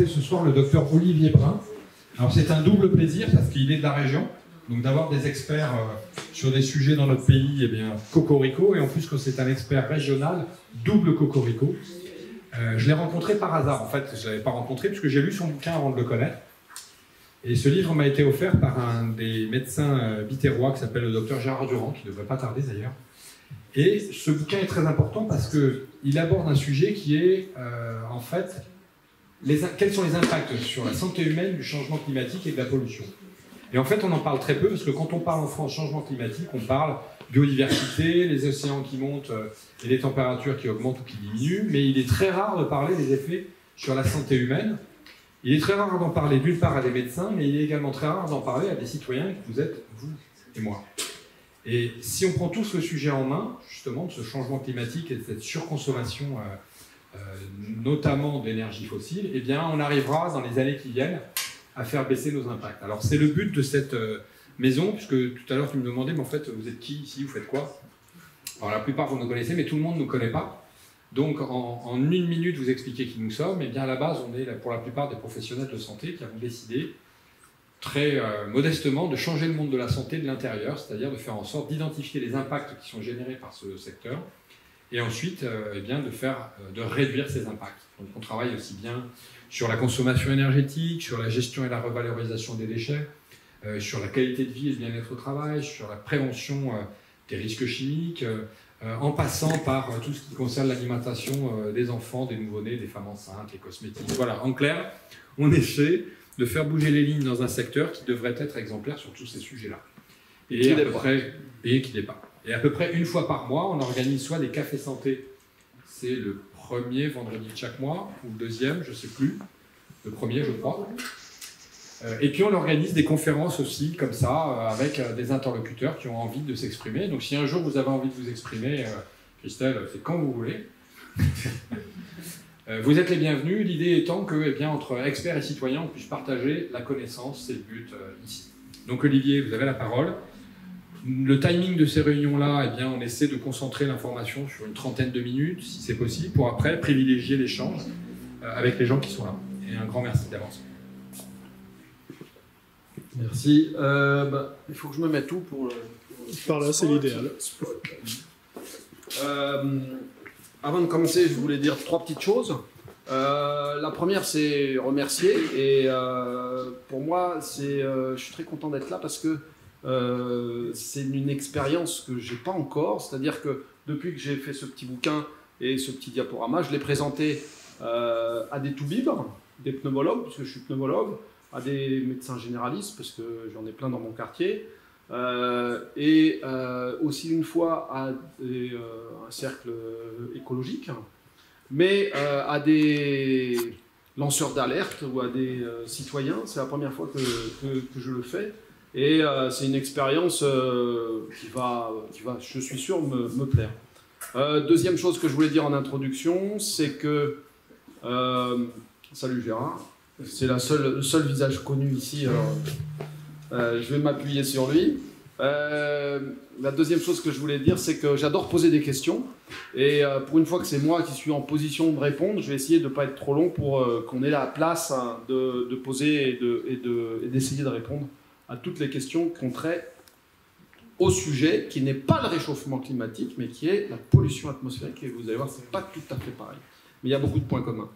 présenter ce soir le docteur Olivier Brun. Alors c'est un double plaisir parce qu'il est de la région, donc d'avoir des experts sur des sujets dans notre pays, eh bien cocorico, et en plus que c'est un expert régional, double cocorico. Je l'ai rencontré par hasard, en fait, je ne l'avais pas rencontré puisque j'ai lu son bouquin avant de le connaître. Et ce livre m'a été offert par un des médecins biterrois qui s'appelle le docteur Gérard Durand, qui ne devrait pas tarder d'ailleurs. Et ce bouquin est très important parce qu'il aborde un sujet qui est, en fait, quels sont les impacts sur la santé humaine du changement climatique et de la pollution. Et en fait, on en parle très peu parce que quand on parle en France changement climatique, on parle biodiversité, les océans qui montent et les températures qui augmentent ou qui diminuent, mais il est très rare de parler des effets sur la santé humaine. Il est très rare d'en parler d'une part à des médecins, mais il est également très rare d'en parler à des citoyens que vous êtes, vous et moi. Et si on prend tous le sujet en main, justement, de ce changement climatique et de cette surconsommation, notamment d'énergie fossile, eh bien, on arrivera dans les années qui viennent à faire baisser nos impacts. Alors, c'est le but de cette maison, puisque tout à l'heure, tu me demandais, mais en fait, vous êtes qui ici, vous faites quoi? Alors, la plupart, vous nous connaissez, mais tout le monde ne nous connaît pas. Donc, en une minute, vous expliquez qui nous sommes. Et bien, à la base, on est, pour la plupart, des professionnels de santé qui avons décidé, très modestement, de changer le monde de la santé de l'intérieur, c'est-à-dire de faire en sorte d'identifier les impacts qui sont générés par ce secteur, et ensuite, eh bien, de réduire ces impacts. Donc, on travaille aussi bien sur la consommation énergétique, sur la gestion et la revalorisation des déchets, sur la qualité de vie et le bien-être au travail, sur la prévention des risques chimiques, en passant par tout ce qui concerne l'alimentation des enfants, des nouveau-nés, des femmes enceintes, les cosmétiques. Voilà, en clair, on essaie de faire bouger les lignes dans un secteur qui devrait être exemplaire sur tous ces sujets-là. Et qui dépasse. Et à peu près une fois par mois, on organise soit des cafés santé, c'est le premier vendredi de chaque mois, ou le deuxième, je ne sais plus, le premier, je crois. Et puis on organise des conférences aussi, comme ça, avec des interlocuteurs qui ont envie de s'exprimer. Donc si un jour vous avez envie de vous exprimer, Christelle, c'est quand vous voulez. Vous êtes les bienvenus, l'idée étant que, eh bien, entre experts et citoyens, on puisse partager la connaissance, c'est le but ici. Donc Olivier, vous avez la parole. Le timing de ces réunions-là, eh bien, on essaie de concentrer l'information sur une trentaine de minutes, si c'est possible, pour après privilégier l'échange avec les gens qui sont là. Et un grand merci d'avance. Merci. Il faut que je me mette où pour Par là, c'est l'idéal. Avant de commencer, je voulais dire 3 petites choses. La première, c'est remercier. Et pour moi, je suis très content d'être là parce que c'est une expérience que je n'ai pas encore. C'est-à-dire que depuis que j'ai fait ce petit bouquin et ce petit diaporama, je l'ai présenté à des toubibs, des pneumologues, parce que je suis pneumologue, à des médecins généralistes, parce que j'en ai plein dans mon quartier, et aussi une fois à un cercle écologique, mais à des lanceurs d'alerte ou à des citoyens. C'est la première fois que je le fais, et c'est une expérience qui va, je suis sûr, me plaire. Deuxième chose que je voulais dire en introduction, c'est que... salut Gérard. C'est le seul visage connu ici, alors je vais m'appuyer sur lui. La deuxième chose que je voulais dire, c'est que j'adore poser des questions. Et pour une fois que c'est moi qui suis en position de répondre, je vais essayer de ne pas être trop long pour qu'on ait la place de poser et d'essayer de répondre à toutes les questions qu'on traite au sujet qui n'est pas le réchauffement climatique, mais qui est la pollution atmosphérique. Et vous allez voir, ce n'est pas tout à fait pareil. Mais il y a beaucoup de points communs.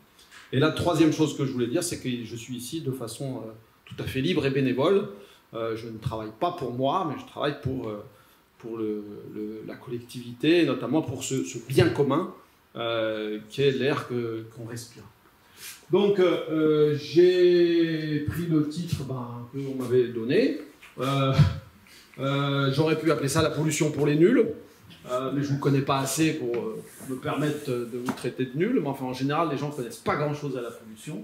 Et la troisième chose que je voulais dire, c'est que je suis ici de façon tout à fait libre et bénévole. Je ne travaille pas pour moi, mais je travaille pour la collectivité, et notamment pour ce bien commun qui est l'air qu'on respire. Donc, j'ai pris le titre qu'on m'avait donné. J'aurais pu appeler ça la pollution pour les nuls. Mais je ne vous connais pas assez pour me permettre de vous traiter de nul. Mais enfin, en général, les gens ne connaissent pas grand-chose à la pollution.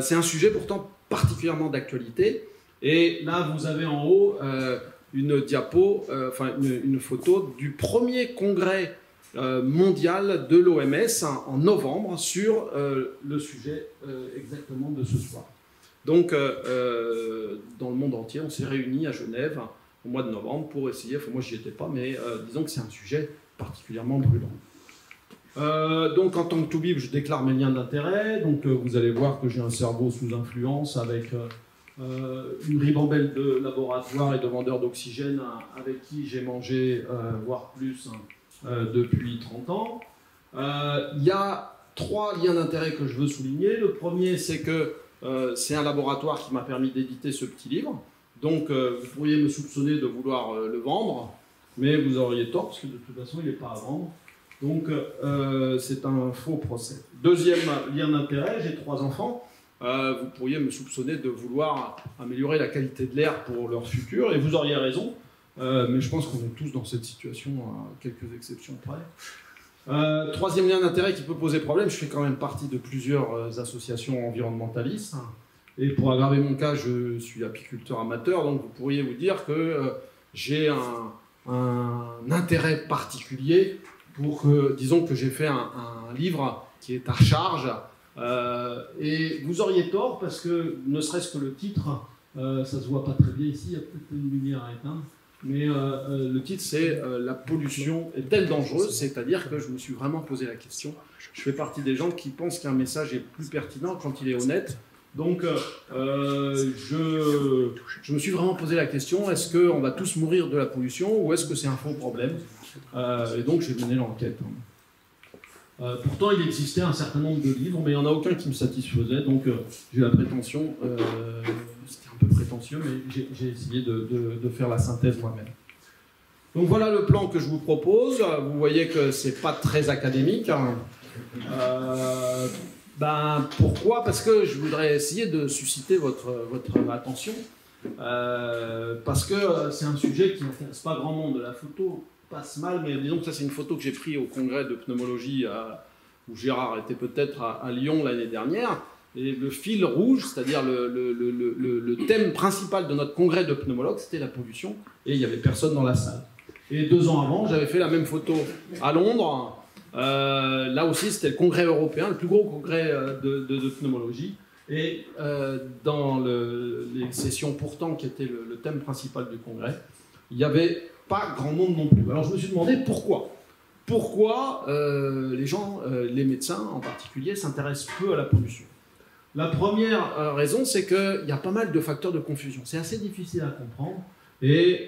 C'est un sujet pourtant particulièrement d'actualité. Et là, vous avez en haut une diapo, une photo du premier congrès mondial de l'OMS en novembre sur le sujet exactement de ce soir. Donc, dans le monde entier, on s'est réunis à Genève au mois de novembre pour essayer, enfin moi j'y étais pas, mais disons que c'est un sujet particulièrement brûlant. Donc en tant que toubib, je déclare mes liens d'intérêt. Donc vous allez voir que j'ai un cerveau sous influence avec une ribambelle de laboratoires et de vendeurs d'oxygène avec qui j'ai mangé, voire plus, depuis 30 ans. Il y a 3 liens d'intérêt que je veux souligner. Le premier, c'est que c'est un laboratoire qui m'a permis d'éditer ce petit livre. Donc vous pourriez me soupçonner de vouloir le vendre, mais vous auriez tort, parce que de toute façon, il n'est pas à vendre. Donc c'est un faux procès. Deuxième lien d'intérêt, j'ai 3 enfants. Vous pourriez me soupçonner de vouloir améliorer la qualité de l'air pour leur futur, et vous auriez raison, mais je pense qu'on est tous dans cette situation, à quelques exceptions près. Troisième lien d'intérêt qui peut poser problème, je fais quand même partie de plusieurs associations environnementalistes, et pour aggraver mon cas, je suis apiculteur amateur, donc vous pourriez vous dire que j'ai un intérêt particulier pour que, disons que j'ai fait un livre qui est à charge. Et vous auriez tort parce que, ne serait-ce que le titre, ça se voit pas très bien ici, il y a peut-être une lumière à éteindre, mais le titre c'est La pollution est-elle dangereuse, c'est-à-dire que je me suis vraiment posé la question. Je fais partie des gens qui pensent qu'un message est plus pertinent quand il est honnête. Donc je me suis vraiment posé la question, est-ce qu'on va tous mourir de la pollution ou est-ce que c'est un faux problème? Et donc j'ai mené l'enquête. Pourtant, il existait un certain nombre de livres, mais il n'y en a aucun qui me satisfaisait, donc j'ai la prétention, c'était un peu prétentieux, mais j'ai essayé de faire la synthèse moi-même. Donc voilà le plan que je vous propose. Vous voyez que c'est pas très académique. Pourquoi? Parce que je voudrais essayer de susciter votre attention, parce que c'est un sujet qui n'intéresse pas grand monde. La photo passe mal, mais disons que ça c'est une photo que j'ai prise au congrès de pneumologie où Gérard était peut-être à Lyon l'année dernière, et le fil rouge, c'est-à-dire le thème principal de notre congrès de pneumologue, c'était la pollution, et il n'y avait personne dans la salle. Et 2 ans avant, j'avais fait la même photo à Londres, là aussi c'était le congrès européen, le plus gros congrès de pneumologie, et dans les sessions pourtant qui étaient le thème principal du congrès, il y avait pas grand monde non plus. Alors je me suis demandé pourquoi. Pourquoi les gens, les médecins en particulier, s'intéressent peu à la pollution. La première raison, c'est qu'il y a pas mal de facteurs de confusion. C'est assez difficile à comprendre. Et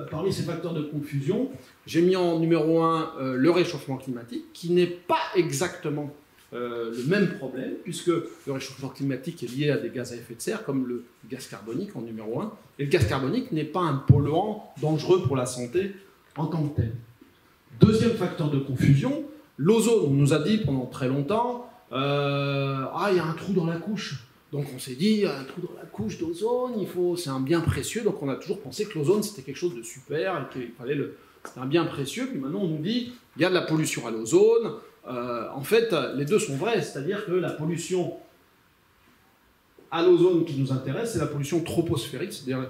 parmi ces facteurs de confusion, j'ai mis en numéro 1 le réchauffement climatique, qui n'est pas exactement le même problème, puisque le réchauffement climatique est lié à des gaz à effet de serre, comme le gaz carbonique en numéro 1. Et le gaz carbonique n'est pas un polluant dangereux pour la santé en tant que tel. Deuxième facteur de confusion, l'ozone. On nous a dit pendant très longtemps, il y a un trou dans la couche. Donc on s'est dit, un trou dans la couche d'ozone, c'est un bien précieux. Donc on a toujours pensé que l'ozone c'était quelque chose de super et qu'il fallait c'était un bien précieux. Puis maintenant on nous dit, il y a de la pollution à l'ozone. En fait, les deux sont vrais, c'est-à-dire que la pollution à l'ozone qui nous intéresse, c'est la pollution troposphérique, c'est-à-dire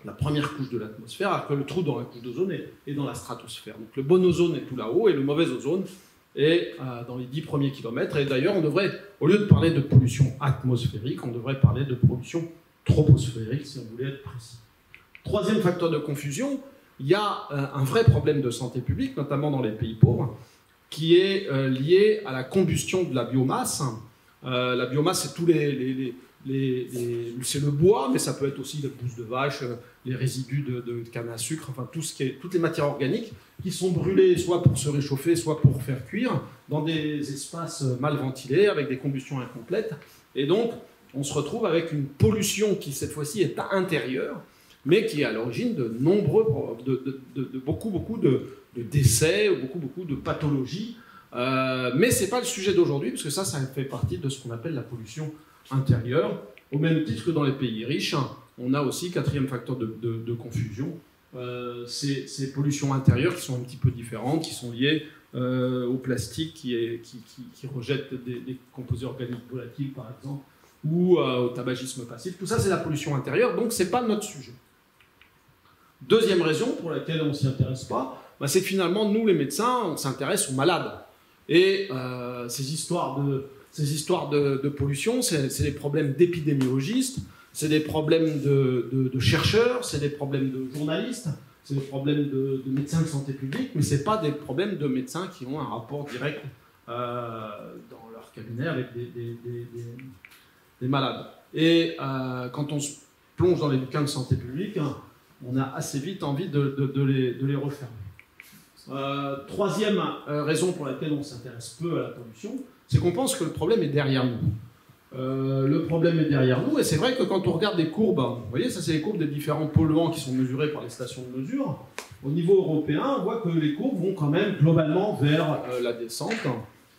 la première couche de l'atmosphère, alors que le trou dans la couche d'ozone est dans la stratosphère. Donc le bon ozone est tout là-haut et le mauvais ozone est dans les 10 premiers kilomètres. Et d'ailleurs, on devrait, au lieu de parler de pollution atmosphérique, on devrait parler de pollution troposphérique, si on voulait être précis. Troisième facteur de confusion, il y a un vrai problème de santé publique, notamment dans les pays pauvres, qui est lié à la combustion de la biomasse. La biomasse, c'est tous c'est le bois, mais ça peut être aussi la bouse de vache, les résidus de canne à sucre, enfin toutes les matières organiques qui sont brûlées soit pour se réchauffer, soit pour faire cuire, dans des espaces mal ventilés, avec des combustions incomplètes. Et donc, on se retrouve avec une pollution qui, cette fois-ci, est intérieure, mais qui est à l'origine de beaucoup de décès, beaucoup de pathologies. Mais ce n'est pas le sujet d'aujourd'hui, parce que ça fait partie de ce qu'on appelle la pollution intérieure. Au même titre que dans les pays riches, on a aussi, quatrième facteur de confusion, ces pollutions intérieures qui sont un petit peu différentes, qui sont liées au plastique qui rejette des composés organiques volatiles, par exemple, ou au tabagisme passif. Tout ça, c'est la pollution intérieure, donc ce n'est pas notre sujet. Deuxième raison pour laquelle on ne s'y intéresse pas, c'est que finalement, nous, les médecins, on s'intéresse aux malades. Et ces histoires de pollution, c'est des problèmes d'épidémiologistes, c'est des problèmes de chercheurs, c'est des problèmes de journalistes. c'est des problèmes de médecins de santé publique, mais ce n'est pas des problèmes de médecins qui ont un rapport direct dans leur cabinet avec des malades. Et quand on se plonge dans les bouquins de santé publique, hein, on a assez vite envie de les refermer. Troisième raison pour laquelle on s'intéresse peu à la pollution, c'est qu'on pense que le problème est derrière nous. Le problème est derrière nous, et c'est vrai que quand on regarde les courbes, vous voyez, ça c'est les courbes des différents polluants qui sont mesurés par les stations de mesure. Au niveau européen, on voit que les courbes vont quand même globalement vers la descente,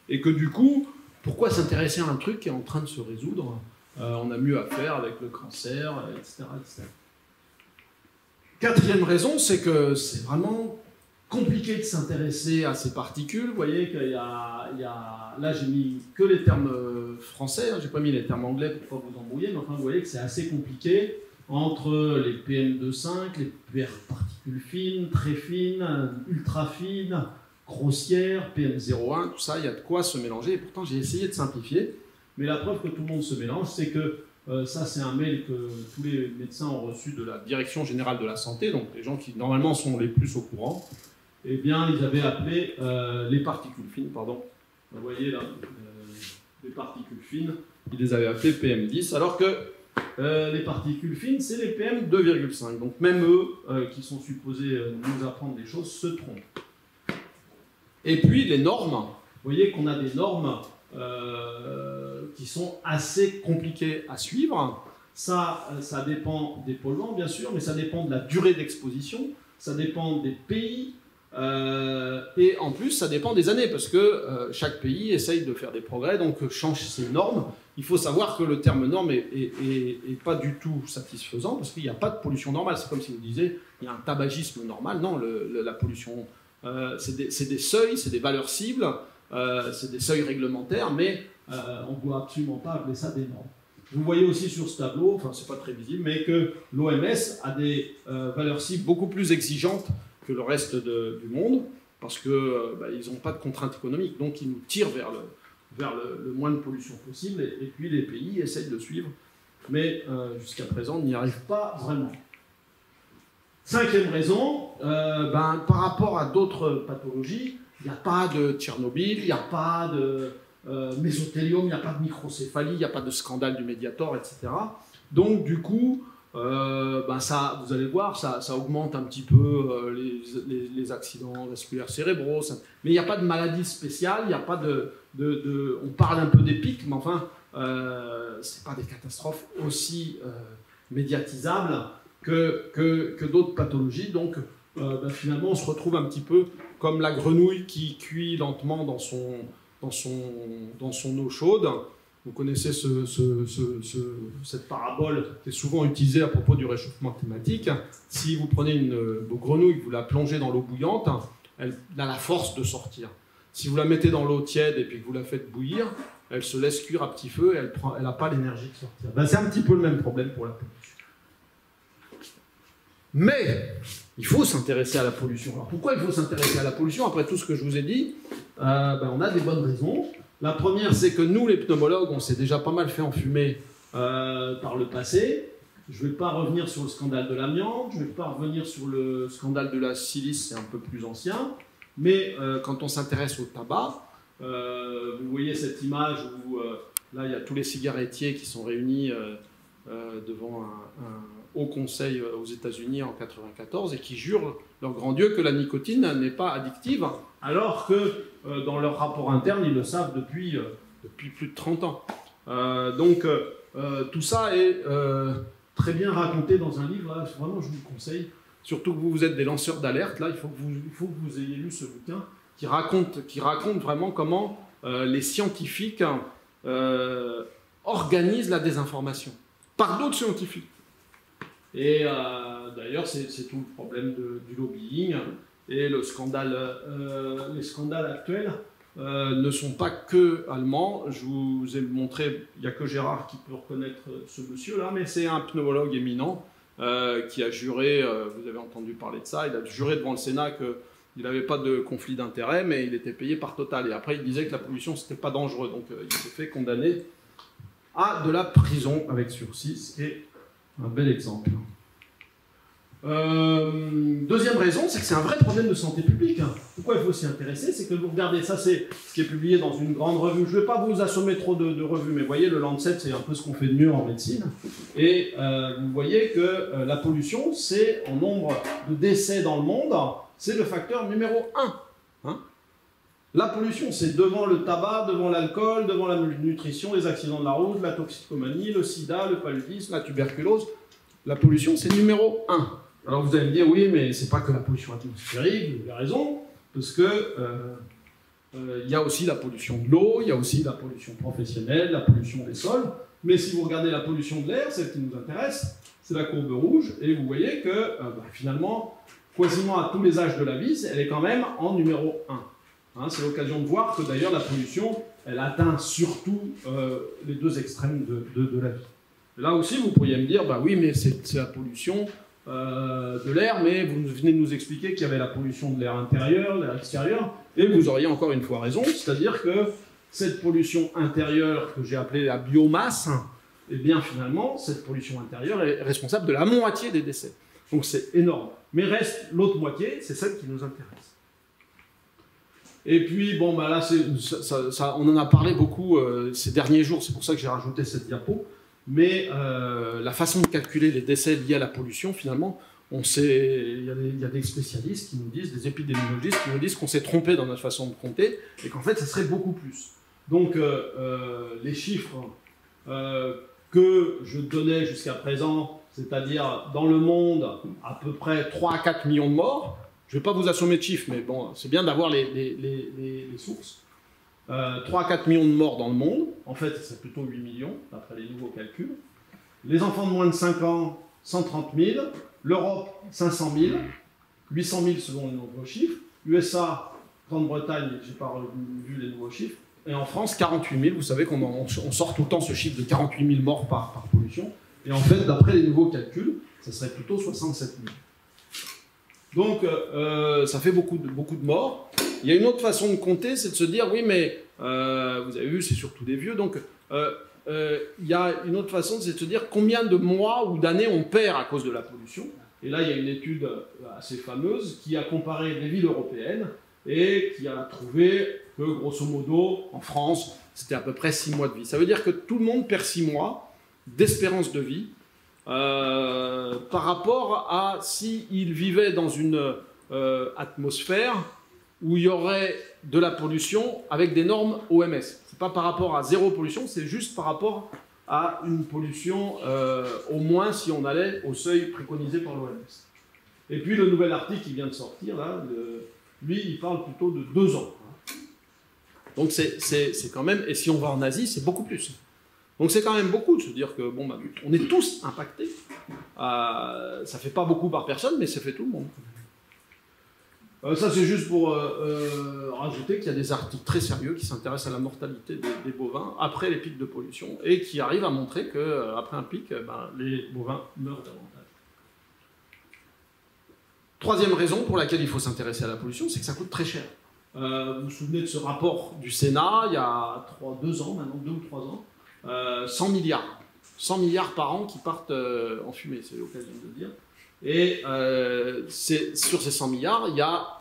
et que du coup, pourquoi s'intéresser à un truc qui est en train de se résoudre? On a mieux à faire avec le cancer, etc., etc. Quatrième raison, c'est que c'est vraiment compliqué de s'intéresser à ces particules. Vous voyez qu'il y a... Là, j'ai mis que les termes français, hein, j'ai pas mis les termes anglais pour pas vous embrouiller, mais enfin, vous voyez que c'est assez compliqué entre les PM2,5, les particules fines, très fines, ultra fines, grossières, PM0,1, tout ça, il y a de quoi se mélanger. Et pourtant, j'ai essayé de simplifier. Mais la preuve que tout le monde se mélange, c'est que ça, c'est un mail que tous les médecins ont reçu de la Direction Générale de la Santé, donc les gens qui, normalement, sont les plus au courant. Eh bien, ils avaient appelé les particules fines, pardon. Vous voyez là, les particules fines, ils les avaient appelées PM10, alors que les particules fines, c'est les PM2,5. Donc même eux, qui sont supposés nous apprendre des choses, se trompent. Et puis les normes, vous voyez qu'on a des normes qui sont assez compliquées à suivre. Ça dépend des polluants, bien sûr, mais ça dépend de la durée d'exposition, ça dépend des pays, et en plus, ça dépend des années, parce que chaque pays essaye de faire des progrès, donc change ses normes. Il faut savoir que le terme norme est pas du tout satisfaisant, parce qu'il n'y a pas de pollution normale. C'est comme si vous disiez, il y a un tabagisme normal. Non, la pollution, c'est des seuils, c'est des valeurs cibles, c'est des seuils réglementaires, mais on ne doit absolument pas appeler ça des normes. Vous voyez aussi sur ce tableau, enfin c'est pas très visible, mais que l'OMS a des valeurs cibles beaucoup plus exigeantes que le reste du monde, parce qu'ils n'ont pas de contraintes économiques, donc ils nous tirent vers le moins de pollution possible, et puis les pays essayent de suivre, mais jusqu'à présent, on n'y arrive pas vraiment. Cinquième raison, par rapport à d'autres pathologies, il n'y a pas de Tchernobyl, il n'y a pas de mésothéliome, il n'y a pas de microcéphalie, il n'y a pas de scandale du Mediator, etc. Donc du coup, ça, vous allez voir, ça augmente un petit peu les accidents vasculaires cérébraux, mais il n'y a pas de maladie spéciale, il n'y a pas on parle un peu des pics, mais enfin, ce n'est pas des catastrophes aussi médiatisables que d'autres pathologies. Donc finalement, on se retrouve un petit peu comme la grenouille qui cuit lentement dans son eau chaude. Vous connaissez cette parabole qui est souvent utilisée à propos du réchauffement climatique. Si vous prenez vos grenouilles, vous la plongez dans l'eau bouillante, elle a la force de sortir. Si vous la mettez dans l'eau tiède et puis que vous la faites bouillir, elle se laisse cuire à petit feu et elle n'a pas l'énergie de sortir. C'est un petit peu le même problème pour la pollution. Mais il faut s'intéresser à la pollution. Alors pourquoi il faut s'intéresser à la pollution? Après tout ce que je vous ai dit, on a des bonnes raisons. La première, c'est que nous, les pneumologues, on s'est déjà pas mal fait enfumer par le passé. Je ne vais pas revenir sur le scandale de l'amiante, je ne vais pas revenir sur le scandale de la silice, c'est un peu plus ancien. Mais quand on s'intéresse au tabac, vous voyez cette image où là, il y a tous les cigarettiers qui sont réunis devant un haut conseil aux États-Unis en 1994 et qui jurent leur grand Dieu que la nicotine n'est pas addictive, alors que dans leur rapport interne, ils le savent depuis plus de 30 ans. Donc tout ça est très bien raconté dans un livre, là, vraiment je vous le conseille, surtout que vous êtes des lanceurs d'alerte, là, il faut que vous ayez lu ce bouquin qui raconte vraiment comment les scientifiques organisent la désinformation par d'autres scientifiques. Et d'ailleurs, c'est tout le problème du lobbying. Et les scandales actuels ne sont pas que allemands. Je vous ai montré, il n'y a que Gérard qui peut reconnaître ce monsieur-là, mais c'est un pneumologue éminent qui a juré, vous avez entendu parler de ça, il a juré devant le Sénat qu'il n'avait pas de conflit d'intérêts, mais il était payé par Total. Et après, il disait que la pollution, c'était pas dangereux. Donc, il s'est fait condamner à de la prison avec sursis, ce qui est un bel exemple. deuxième raison, c'est que c'est un vrai problème de santé publique. Pourquoi il faut s'y intéresser? C'est que vous regardez, ça c'est ce qui est publié dans une grande revue. Je ne vais pas vous assommer trop de revues, mais vous voyez, le Lancet, c'est un peu ce qu'on fait de mieux en médecine. Et vous voyez que la pollution, c'est en nombre de décès dans le monde, c'est le facteur numéro 1. Hein? La pollution, c'est devant le tabac, devant l'alcool, devant la malnutrition, les accidents de la route, la toxicomanie, le sida, le paludisme, la tuberculose. La pollution, c'est numéro 1. Alors vous allez me dire, oui, mais c'est pas que la pollution atmosphérique, vous avez raison, parce que il y a aussi la pollution de l'eau, il y a aussi la pollution professionnelle, la pollution des sols. Mais si vous regardez la pollution de l'air, celle qui nous intéresse, c'est la courbe rouge, et vous voyez que finalement, quasiment à tous les âges de la vie, elle est quand même en numéro 1. Hein, c'est l'occasion de voir que d'ailleurs la pollution, elle atteint surtout les deux extrêmes de la vie. Là aussi, vous pourriez me dire, bah oui, mais c'est la pollution de l'air, mais vous venez de nous expliquer qu'il y avait la pollution de l'air intérieur, de l'air extérieur, et vous auriez encore une fois raison, c'est-à-dire que cette pollution intérieure que j'ai appelée la biomasse, eh bien finalement, cette pollution intérieure est responsable de la moitié des décès. Donc c'est énorme. Mais reste l'autre moitié, c'est celle qui nous intéresse. Et puis, bon, bah là, on en a parlé beaucoup ces derniers jours, c'est pour ça que j'ai rajouté cette diapo. Mais la façon de calculer les décès liés à la pollution, finalement, on sait, il y a des spécialistes qui nous disent, des épidémiologistes qui nous disent qu'on s'est trompé dans notre façon de compter et qu'en fait, ça serait beaucoup plus. Donc, les chiffres que je donnais jusqu'à présent, c'est-à-dire dans le monde, à peu près 3 à 4 millions de morts, je ne vais pas vous assommer de chiffres, mais bon, c'est bien d'avoir les sources. 3 à 4 millions de morts dans le monde, en fait c'est plutôt 8 millions, d'après les nouveaux calculs. Les enfants de moins de 5 ans, 130 000. L'Europe, 500 000. 800 000 selon les nouveaux chiffres. USA, Grande-Bretagne, je n'ai pas vu les nouveaux chiffres. Et en France, 48 000. Vous savez qu'on sort tout le temps ce chiffre de 48 000 morts par pollution. Et en fait, d'après les nouveaux calculs, ça serait plutôt 67 000. Donc, ça fait beaucoup de morts. Il y a une autre façon de compter, c'est de se dire, oui, mais vous avez vu, c'est surtout des vieux, donc il y a une autre façon, c'est de se dire combien de mois ou d'années on perd à cause de la pollution. Et là, il y a une étude assez fameuse qui a comparé les villes européennes et qui a trouvé que, grosso modo, en France, c'était à peu près 6 mois de vie. Ça veut dire que tout le monde perd 6 mois d'espérance de vie par rapport à s'il vivait dans une atmosphère où il y aurait de la pollution avec des normes OMS. Ce n'est pas par rapport à zéro pollution, c'est juste par rapport à une pollution, au moins si on allait au seuil préconisé par l'OMS. Et puis le nouvel article qui vient de sortir, là, lui, il parle plutôt de 2 ans. Donc c'est quand même, et si on va en Asie, c'est beaucoup plus. Donc c'est quand même beaucoup de se dire que, bon, bah, on est tous impactés. Ça ne fait pas beaucoup par personne, mais ça fait tout le monde. Ça, c'est juste pour rajouter qu'il y a des articles très sérieux qui s'intéressent à la mortalité des bovins après les pics de pollution et qui arrivent à montrer qu'après un pic, les bovins meurent davantage. Troisième raison pour laquelle il faut s'intéresser à la pollution, c'est que ça coûte très cher. Vous vous souvenez de ce rapport du Sénat, il y a 2 ans, maintenant 2 ou 3 ans, 100 milliards. 100 milliards par an qui partent en fumée, c'est l'occasion de le dire. Et sur ces 100 milliards, il y a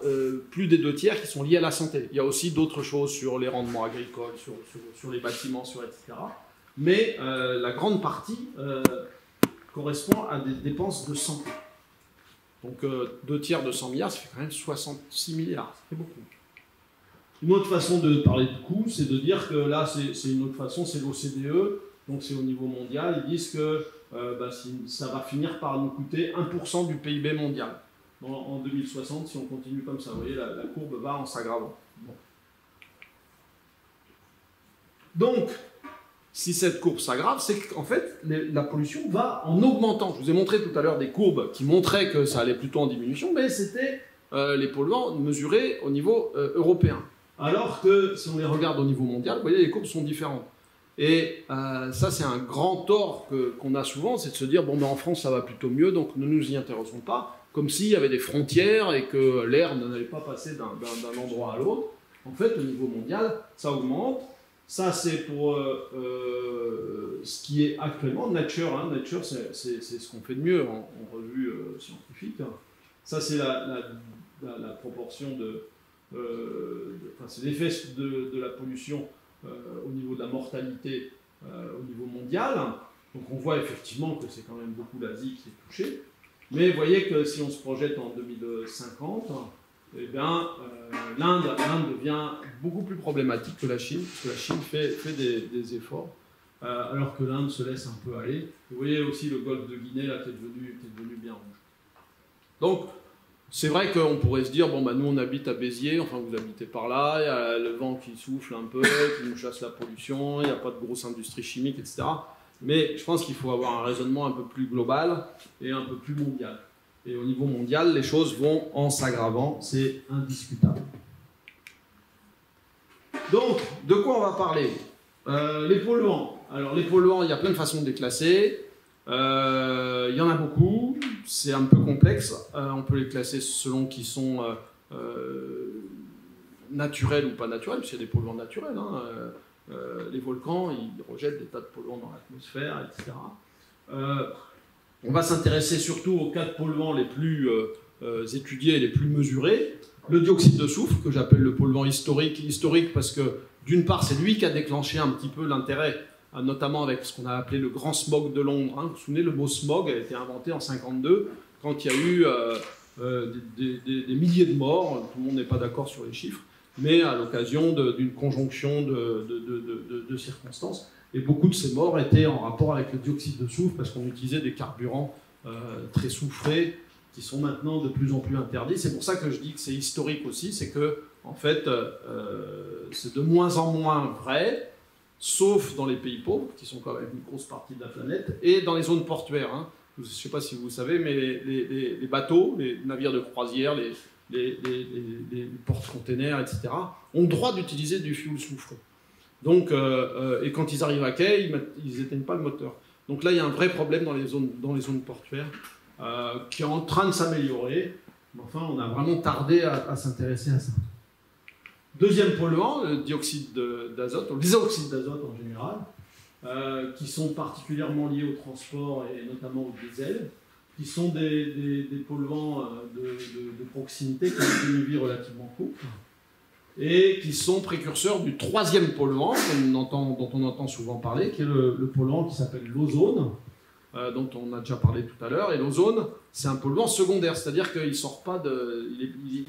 plus des 2 tiers qui sont liés à la santé. Il y a aussi d'autres choses sur les rendements agricoles, sur les bâtiments, etc. Mais la grande partie correspond à des dépenses de santé. Donc 2 tiers de 100 milliards, ça fait quand même 66 milliards. C'est beaucoup. Une autre façon de parler de coût, c'est de dire que là, c'est une autre façon, c'est l'OCDE, donc c'est au niveau mondial. Ils disent que ça va finir par nous coûter 1% du PIB mondial en 2060, si on continue comme ça. Vous voyez, la courbe va en s'aggravant. Bon. Donc, si cette courbe s'aggrave, c'est qu'en fait, la pollution va en augmentant. Je vous ai montré tout à l'heure des courbes qui montraient que ça allait plutôt en diminution, mais c'était les polluants mesurés au niveau européen. Alors que, si on les regarde au niveau mondial, vous voyez, les courbes sont différentes. Et ça, c'est un grand tort qu'on a souvent, c'est de se dire, bon, ben, en France, ça va plutôt mieux, donc ne nous y intéressons pas, comme s'il y avait des frontières et que l'air n'allait pas passer d'un endroit à l'autre. En fait, au niveau mondial, ça augmente. Ça, c'est pour ce qui est actuellement Nature. Hein. Nature, c'est ce qu'on fait de mieux en revue scientifique. Ça, c'est la proportion c'est l'effet de la pollution au niveau de la mortalité au niveau mondial. Donc on voit effectivement que c'est quand même beaucoup l'Asie qui est touchée. Mais vous voyez que si on se projette en 2050, eh bien, l'Inde devient beaucoup plus problématique que la Chine, parce que la Chine fait des efforts, alors que l'Inde se laisse un peu aller. Vous voyez aussi le golfe de Guinée là, qui est devenu bien rouge. Donc, c'est vrai qu'on pourrait se dire, bon, bah, nous on habite à Béziers, enfin vous habitez par là, il y a le vent qui souffle un peu, qui nous chasse la pollution, il n'y a pas de grosse industrie chimique, etc. Mais je pense qu'il faut avoir un raisonnement un peu plus global et un peu plus mondial. Et au niveau mondial, les choses vont en s'aggravant, c'est indiscutable. Donc, de quoi on va parler? Les polluants. Alors, les polluants, il y a plein de façons de les classer. Il y en a beaucoup, c'est un peu complexe. On peut les classer selon qu'ils sont naturels ou pas naturels, parce qu'il y a des polluants naturels. Les volcans, ils rejettent des tas de polluants dans l'atmosphère, etc. On va s'intéresser surtout aux 4 polluants les plus étudiés et les plus mesurés. Le dioxyde de soufre, que j'appelle le polluant historique. Historique parce que, d'une part, c'est lui qui a déclenché un petit peu l'intérêt, notamment avec ce qu'on a appelé le grand smog de Londres. Vous vous souvenez, le mot smog a été inventé en 1952, quand il y a eu des milliers de morts. Tout le monde n'est pas d'accord sur les chiffres, mais à l'occasion d'une conjonction de circonstances. Et beaucoup de ces morts étaient en rapport avec le dioxyde de soufre, parce qu'on utilisait des carburants très soufrés, qui sont maintenant de plus en plus interdits. C'est pour ça que je dis que c'est historique aussi, c'est que, en fait, c'est de moins en moins vrai, sauf dans les pays pauvres, qui sont quand même une grosse partie de la planète, et dans les zones portuaires. Je ne sais pas si vous savez, mais les bateaux, les navires de croisière, les porte-containers, etc., ont le droit d'utiliser du fioul soufre. Donc, et quand ils arrivent à quai, ils n'éteignent pas le moteur. Donc là, il y a un vrai problème dans les zones portuaires qui est en train de s'améliorer. Mais enfin, on a vraiment tardé à s'intéresser à ça. Deuxième polluant, le dioxyde d'azote, ou les oxydes d'azote en général, qui sont particulièrement liés au transport et notamment au diesel, qui sont des polluants de proximité qui ont une vie relativement courte, et qui sont précurseurs du troisième polluant dont on entend souvent parler, qui est le polluant qui s'appelle l'ozone, dont on a déjà parlé tout à l'heure. Et l'ozone, c'est un polluant secondaire, c'est-à-dire qu'il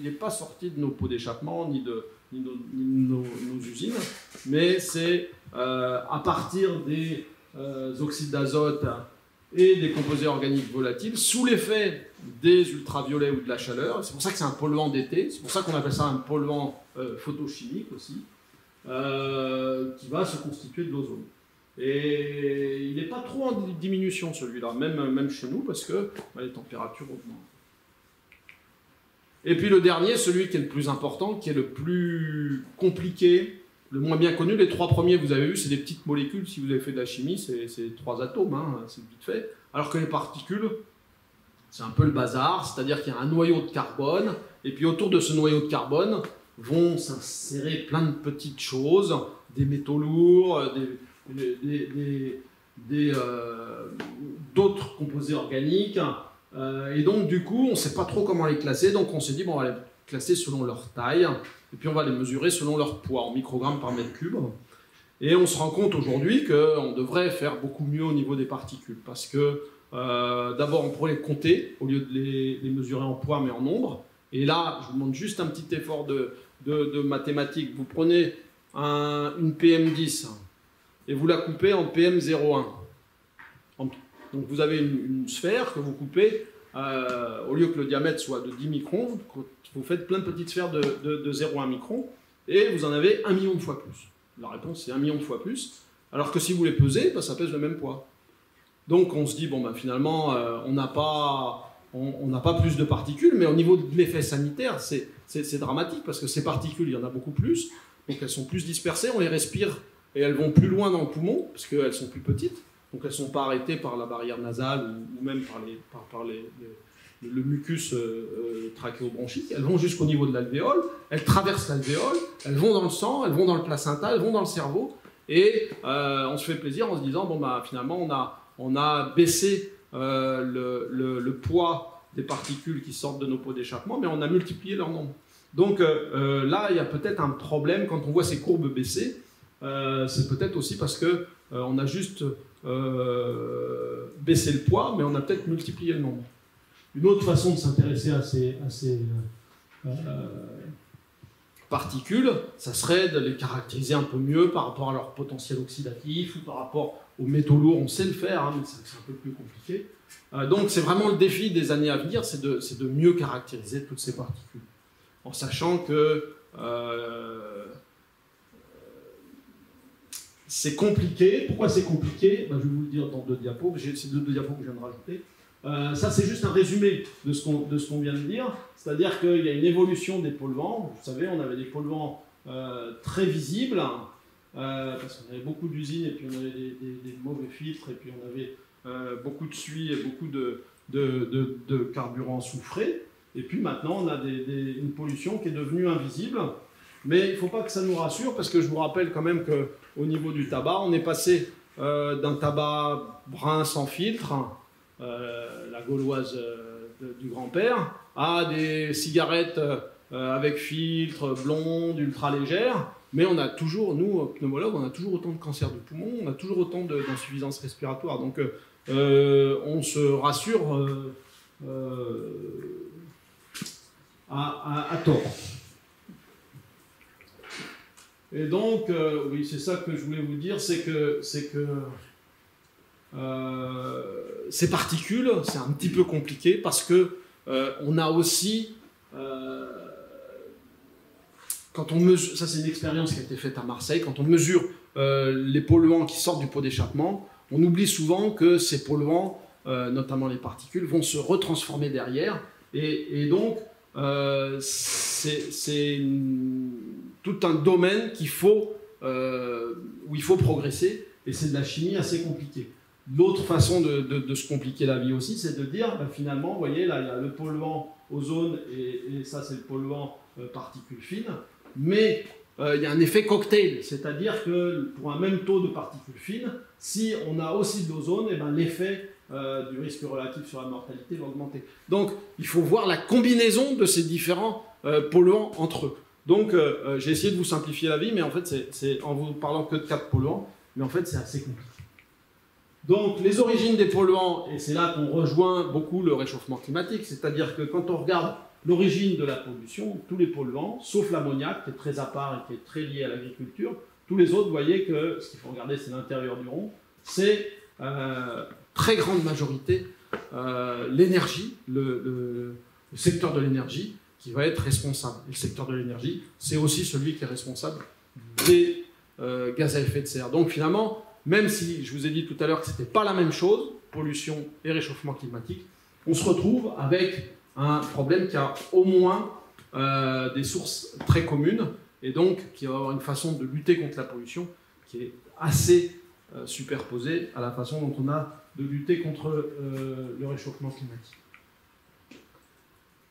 n'est pas sorti de nos pots d'échappement ni de nos usines, mais c'est à partir des oxydes d'azote et des composés organiques volatiles, sous l'effet des ultraviolets ou de la chaleur. C'est pour ça que c'est un polluant d'été, c'est pour ça qu'on appelle ça un polluant photochimique aussi, qui va se constituer de l'ozone. Et il n'est pas trop en diminution celui-là, même chez nous, parce que les températures augmentent. Et puis le dernier, celui qui est le plus important, qui est le plus compliqué, le moins bien connu. Les 3 premiers, vous avez vu, c'est des petites molécules. Si vous avez fait de la chimie, c'est 3 atomes, c'est vite fait. Alors que les particules, c'est un peu le bazar, c'est-à-dire qu'il y a un noyau de carbone, et puis autour de ce noyau de carbone vont s'insérer plein de petites choses, des métaux lourds, d'autres composés organiques. Et donc, du coup, on ne sait pas trop comment les classer, donc on s'est dit, bon, on va les classer selon leur taille, et puis on va les mesurer selon leur poids, en microgrammes par mètre cube. Et on se rend compte aujourd'hui qu'on devrait faire beaucoup mieux au niveau des particules, parce que d'abord, on pourrait les compter, au lieu de les mesurer en poids, mais en nombre. Et là, je vous demande juste un petit effort de mathématiques. Vous prenez une PM10, et vous la coupez en PM01. Donc vous avez une sphère que vous coupez, au lieu que le diamètre soit de 10 microns, vous faites plein de petites sphères de 0,1 micron, et vous en avez 1 million de fois plus. La réponse, c'est 1 million de fois plus, alors que si vous les pesez, ça pèse le même poids. Donc on se dit, bon, finalement, on n'a pas plus de particules, mais au niveau de l'effet sanitaire, c'est dramatique, parce que ces particules, il y en a beaucoup plus, donc elles sont plus dispersées, on les respire, et elles vont plus loin dans le poumon, parce qu'elles sont plus petites. Donc elles ne sont pas arrêtées par la barrière nasale ou même par le mucus trachéobronchique. Elles vont jusqu'au niveau de l'alvéole, elles traversent l'alvéole, elles vont dans le sang, elles vont dans le placenta, elles vont dans le cerveau. Et on se fait plaisir en se disant, bon, finalement, on a baissé le poids des particules qui sortent de nos pots d'échappement, mais on a multiplié leur nombre. Donc là, il y a peut-être un problème quand on voit ces courbes baisser. C'est peut-être aussi parce que on a juste baissé le poids, mais on a peut-être multiplié le nombre. Une autre façon de s'intéresser à ces particules, ça serait de les caractériser un peu mieux par rapport à leur potentiel oxydatif ou par rapport aux métaux lourds. On sait le faire, hein, mais c'est un peu plus compliqué. Donc c'est vraiment le défi des années à venir, c'est de mieux caractériser toutes ces particules. En sachant que c'est compliqué. Pourquoi c'est compliqué? Je vais vous le dire dans 2 diapos. C'est 2 diapos que je viens de rajouter. Ça, c'est juste un résumé de ce qu'on vient de dire. C'est-à-dire qu'il y a une évolution des polluants. Vous savez, on avait des polluants très visibles, parce qu'on avait beaucoup d'usines, et puis on avait des mauvais filtres, et puis on avait beaucoup de suie et beaucoup de carburant soufré. Et puis maintenant, on a une pollution qui est devenue invisible. Mais il ne faut pas que ça nous rassure, parce que je vous rappelle quand même qu'au niveau du tabac, on est passé d'un tabac brun sans filtre, la gauloise du grand-père, à des cigarettes avec filtre, blondes, ultra légères. Mais on a toujours, nous, pneumologues, on a toujours autant de cancer du poumon, on a toujours autant d'insuffisance respiratoire. Donc on se rassure à tort. Et donc, oui, c'est ça que je voulais vous dire, c'est que ces particules, c'est un petit peu compliqué parce que on a aussi, quand on mesure, ça c'est une expérience qui a été faite à Marseille, quand on mesure les polluants qui sortent du pot d'échappement, on oublie souvent que ces polluants, notamment les particules, vont se retransformer derrière, et donc c'est tout un domaine où il faut progresser, et c'est de la chimie assez compliquée. L'autre façon de se compliquer la vie aussi, c'est de dire, finalement, vous voyez, là, il y a le polluant ozone, et ça, c'est le polluant particules fines, mais il y a un effet cocktail, c'est-à-dire que pour un même taux de particules fines, si on a aussi de l'ozone, l'effet du risque relatif sur la mortalité va augmenter. Donc, il faut voir la combinaison de ces différents polluants entre eux. Donc, j'ai essayé de vous simplifier la vie, mais en fait, c'est en vous parlant que de 4 polluants, mais en fait, c'est assez compliqué. Donc, les origines des polluants, et c'est là qu'on rejoint beaucoup le réchauffement climatique, c'est-à-dire que quand on regarde l'origine de la pollution, tous les polluants, sauf l'ammoniac, qui est très à part et qui est très lié à l'agriculture, tous les autres, vous voyez que ce qu'il faut regarder, c'est l'intérieur du rond, c'est très grande majorité l'énergie, le secteur de l'énergie, qui va être responsable. Et le secteur de l'énergie, c'est aussi celui qui est responsable des gaz à effet de serre. Donc finalement, même si je vous ai dit tout à l'heure que ce n'était pas la même chose, pollution et réchauffement climatique, on se retrouve avec un problème qui a au moins des sources très communes, et donc qui va avoir une façon de lutter contre la pollution qui est assez superposée à la façon dont on a de lutter contre le réchauffement climatique.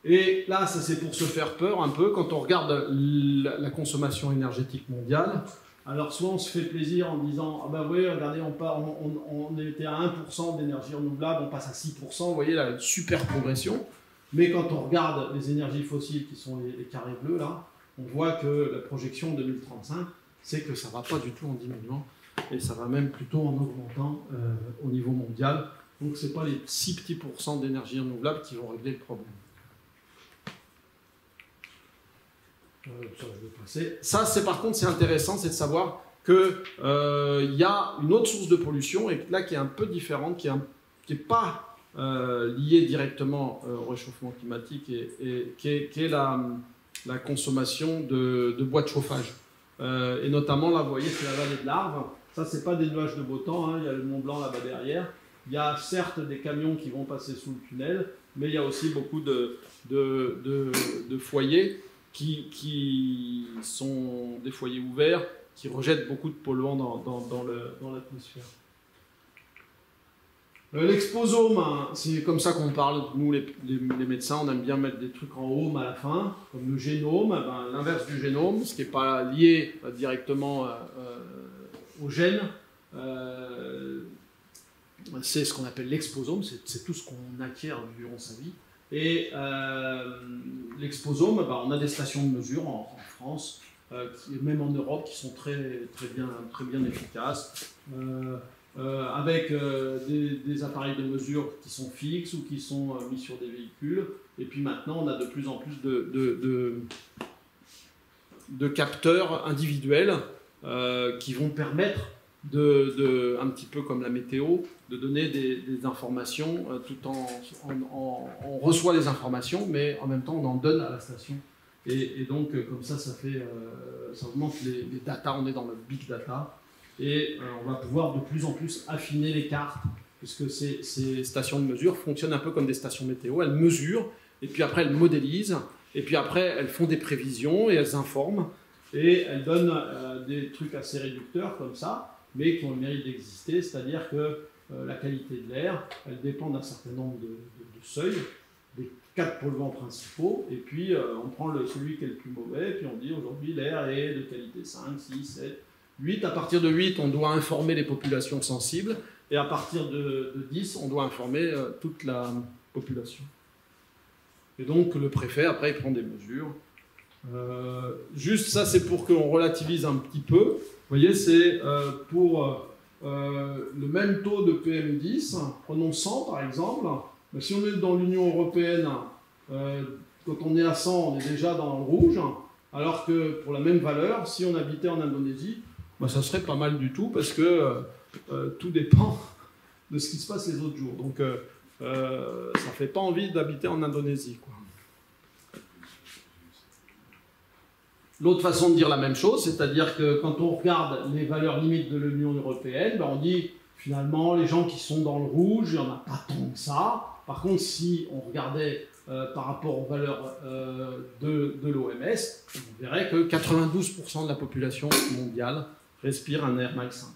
Et là, ça c'est pour se faire peur un peu, quand on regarde la consommation énergétique mondiale. Alors soit on se fait plaisir en disant « Ah ben oui, regardez, on était à 1% d'énergie renouvelable, on passe à 6%, vous voyez la super progression. » Mais quand on regarde les énergies fossiles qui sont les carrés bleus, là, on voit que la projection 2035, c'est que ça ne va pas du tout en diminuant, et ça va même plutôt en augmentant au niveau mondial. Donc ce n'est pas les 6 petits pourcents d'énergie renouvelable qui vont régler le problème. Ça, je vais passer. Ça, c'est par contre, c'est intéressant, c'est de savoir qu'il y a une autre source de pollution, et là qui est un peu différente, qui n'est pas liée directement au réchauffement climatique, et qui est la consommation de bois de chauffage. Et notamment, là, vous voyez, c'est la vallée de l'Arve. Ça, c'est pas des nuages de beau temps, hein. Il y a le Mont Blanc là-bas derrière. Il y a certes des camions qui vont passer sous le tunnel, mais il y a aussi beaucoup de foyers qui sont des foyers ouverts, qui rejettent beaucoup de polluants dans l'atmosphère. L'exposome, hein, c'est comme ça qu'on parle, nous les médecins, on aime bien mettre des trucs en home à la fin, comme le génome, l'inverse du génome, ce qui n'est pas lié directement au gène, c'est ce qu'on appelle l'exposome, c'est tout ce qu'on acquiert durant sa vie. Et l'exposome, ben, on a des stations de mesure en France, même en Europe, qui sont très bien efficaces, avec des appareils de mesure qui sont fixes ou qui sont mis sur des véhicules. Et puis maintenant, on a de plus en plus de capteurs individuels qui vont permettre un petit peu comme la météo, de donner des informations tout on reçoit les informations, mais en même temps on en donne à la station. Et donc comme ça augmente les data, on est dans le big data, et on va pouvoir de plus en plus affiner les cartes, puisque ces stations de mesure fonctionnent un peu comme des stations météo, elles mesurent, et puis après elles modélisent, et puis après elles font des prévisions, et elles informent, et elles donnent des trucs assez réducteurs comme ça, mais qui ont le mérite d'exister, c'est-à-dire que la qualité de l'air, elle dépend d'un certain nombre de seuils, des 4 polluants principaux, et puis on prend celui qui est le plus mauvais, et puis on dit aujourd'hui l'air est de qualité 5, 6, 7, 8. À partir de 8, on doit informer les populations sensibles, et à partir de 10, on doit informer toute la population. Et donc le préfet, après, il prend des mesures. Juste ça, c'est pour qu'on relativise un petit peu. Vous voyez, c'est pour le même taux de PM10, prenons 100 par exemple. Mais si on est dans l'Union européenne, quand on est à 100, on est déjà dans le rouge, alors que pour la même valeur, si on habitait en Indonésie, bah, ça serait pas mal du tout, parce que tout dépend de ce qui se passe les autres jours. Donc ça ne fait pas envie d'habiter en Indonésie, quoi. L'autre façon de dire la même chose, c'est-à-dire que quand on regarde les valeurs limites de l'Union européenne, ben on dit finalement les gens qui sont dans le rouge, il n'y en a pas tant que ça. Par contre, si on regardait par rapport aux valeurs de l'OMS, on verrait que 92% de la population mondiale respire un air malsain.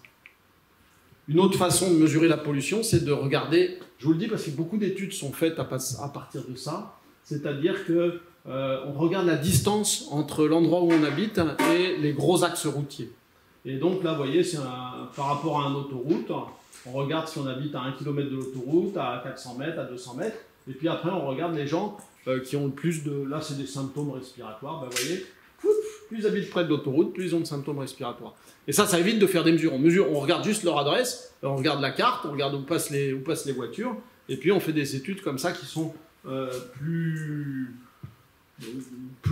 Une autre façon de mesurer la pollution, c'est de regarder, je vous le dis parce que beaucoup d'études sont faites à partir de ça, c'est-à-dire que on regarde la distance entre l'endroit où on habite et les gros axes routiers. Et donc là, vous voyez, c'est par rapport à une autoroute, on regarde si on habite à 1 km de l'autoroute, à 400 mètres, à 200 mètres, et puis après on regarde les gens qui ont le plus de... Là, c'est des symptômes respiratoires, ben, vous voyez, plus ils habitent près de l'autoroute, plus ils ont de symptômes respiratoires. Et ça évite de faire des mesures. On regarde juste leur adresse, on regarde la carte, on regarde où passent les voitures, et puis on fait des études comme ça qui sont plus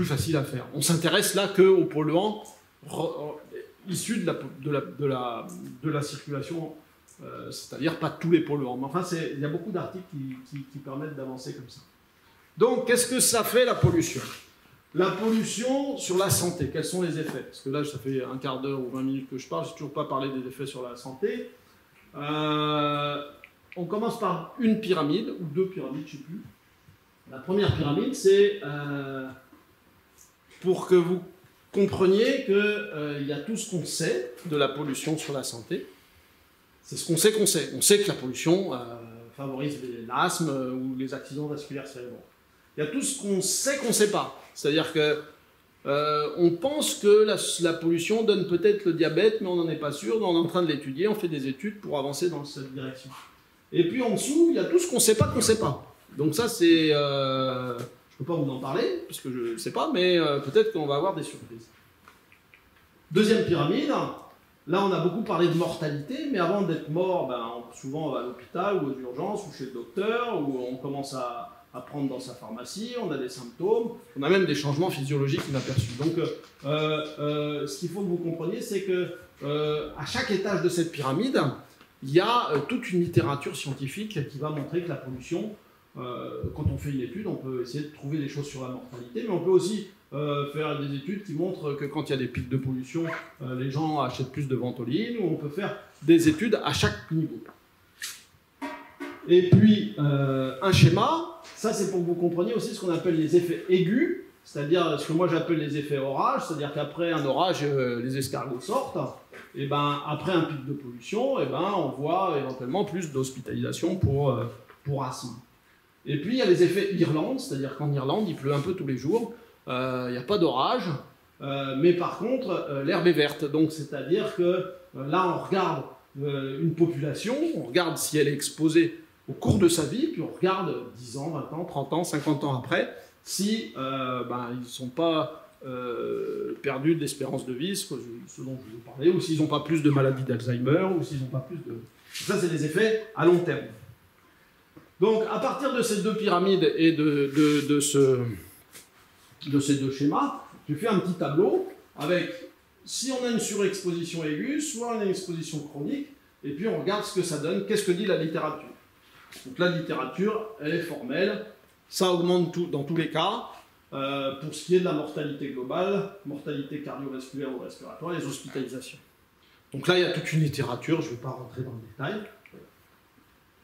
facile à faire. On s'intéresse là qu'aux polluants issus de la circulation, c'est-à-dire pas tous les polluants. Mais enfin, il y a beaucoup d'articles qui permettent d'avancer comme ça. Donc, qu'est-ce que ça fait la pollution? La pollution sur la santé, quels sont les effets? Parce que là, ça fait un quart d'heure ou 20 minutes que je parle, je n'ai toujours pas parlé des effets sur la santé. On commence par une pyramide, ou 2 pyramides, je ne sais plus. La première pyramide, c'est pour que vous compreniez qu'il y a tout ce qu'on sait de la pollution sur la santé. C'est ce qu'on sait qu'on sait. On sait que la pollution favorise l'asthme ou les accidents vasculaires cérébraux. Il y a tout ce qu'on ne sait pas. C'est-à-dire que on pense que la pollution donne peut-être le diabète, mais on n'en est pas sûr. On est en train de l'étudier, on fait des études pour avancer dans cette direction. Et puis en dessous, il y a tout ce qu'on ne sait pas qu'on ne sait pas. Donc ça, c'est... je ne peux pas vous en parler, puisque je ne sais pas, mais peut-être qu'on va avoir des surprises. Deuxième pyramide, là on a beaucoup parlé de mortalité, mais avant d'être mort, souvent on va à l'hôpital ou aux urgences ou chez le docteur, ou on commence à prendre dans sa pharmacie, on a des symptômes, on a même des changements physiologiques inaperçus. Donc ce qu'il faut que vous compreniez, c'est que à chaque étage de cette pyramide, il y a toute une littérature scientifique qui va montrer que la pollution... quand on fait une étude, on peut essayer de trouver des choses sur la mortalité, mais on peut aussi faire des études qui montrent que quand il y a des pics de pollution, les gens achètent plus de Ventoline, ou on peut faire des études à chaque niveau. Et puis, un schéma, ça c'est pour que vous compreniez aussi ce qu'on appelle les effets aigus, c'est-à-dire ce que moi j'appelle les effets orage, c'est-à-dire qu'après un orage, les escargots sortent, et après un pic de pollution, on voit éventuellement plus d'hospitalisation pour asthme. Et puis il y a les effets Irlande, c'est-à-dire qu'en Irlande il pleut un peu tous les jours, il n'y a pas d'orage, mais par contre l'herbe est verte. Donc c'est-à-dire que là on regarde une population, on regarde si elle est exposée au cours de sa vie, puis on regarde 10 ans, 20 ans, 30 ans, 50 ans après, si ils ne sont pas perdus de l'espérance de vie, ce dont je vous ai parlé, ou s'ils n'ont pas plus de maladies d'Alzheimer, ou s'ils n'ont pas plus de... Ça, c'est des effets à long terme. Donc, à partir de ces deux pyramides et de ces deux schémas, j'ai fait un petit tableau avec, si on a une surexposition aiguë, soit on a une exposition chronique, et puis on regarde ce que ça donne, qu'est-ce que dit la littérature. Donc la littérature, elle est formelle, ça augmente dans tous les cas, pour ce qui est de la mortalité globale, mortalité cardiovasculaire ou respiratoire, les hospitalisations. Donc là, il y a toute une littérature, je ne vais pas rentrer dans le détail.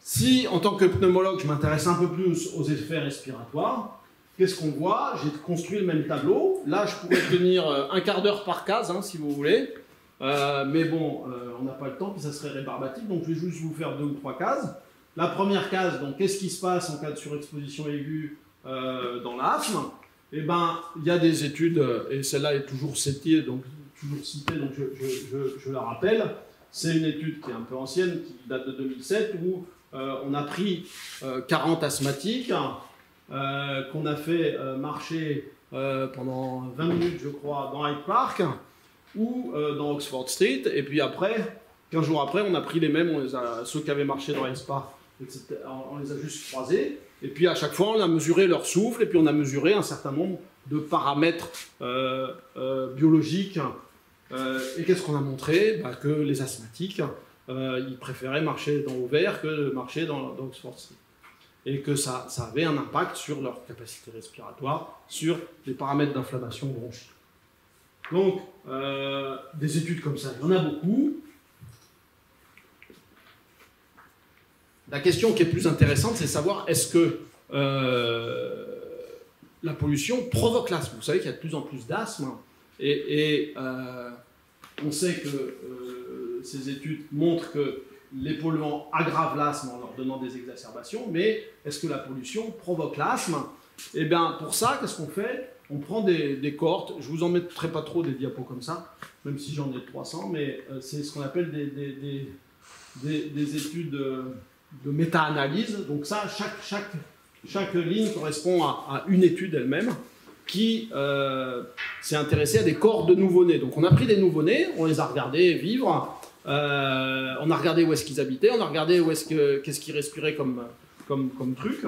Si, en tant que pneumologue, je m'intéresse un peu plus aux effets respiratoires, qu'est-ce qu'on voit? J'ai construit le même tableau. Là, je pourrais tenir un quart d'heure par case, hein, si vous voulez. Mais bon, on n'a pas le temps, puis ça serait rébarbatif, donc je vais juste vous faire 2 ou 3 cases. La première case, donc qu'est-ce qui se passe en cas de surexposition aiguë dans l'asthme? Eh bien, il y a des études, et celle-là est toujours citée, donc je la rappelle. C'est une étude qui est un peu ancienne, qui date de 2007, où on a pris 40 asthmatiques, qu'on a fait marcher pendant 20 minutes, je crois, dans Hyde Park, ou dans Oxford Street, et puis après, 15 jours après, on a pris les mêmes, ceux qui avaient marché dans Hyde Park, etc., on les a juste croisés, et puis à chaque fois, on a mesuré leur souffle, et puis on a mesuré un certain nombre de paramètres biologiques. Et qu'est-ce qu'on a montré? Que les asthmatiques, ils préféraient marcher dans Auvers que marcher dans Oxford Street. Et que ça avait un impact sur leur capacité respiratoire, sur les paramètres d'inflammation bronchique. Donc, des études comme ça, il y en a beaucoup. La question qui est plus intéressante, c'est de savoir est-ce que la pollution provoque l'asthme. Vous savez qu'il y a de plus en plus d'asthme, et on sait que ces études montrent que les polluants aggravent l'asthme en leur donnant des exacerbations, mais est-ce que la pollution provoque l'asthme? Eh bien, pour ça, qu'est-ce qu'on fait? On prend des cohortes, je ne vous en mettrai pas trop des diapos comme ça, même si j'en ai 300, mais c'est ce qu'on appelle des études de méta-analyse. Donc ça, chaque ligne correspond à une étude elle-même qui s'est intéressée à des cohortes de nouveau-nés. Donc on a pris des nouveau-nés, on les a regardés vivre, on a regardé où est-ce qu'ils habitaient, on a regardé qu'est-ce qu'ils respiraient comme truc,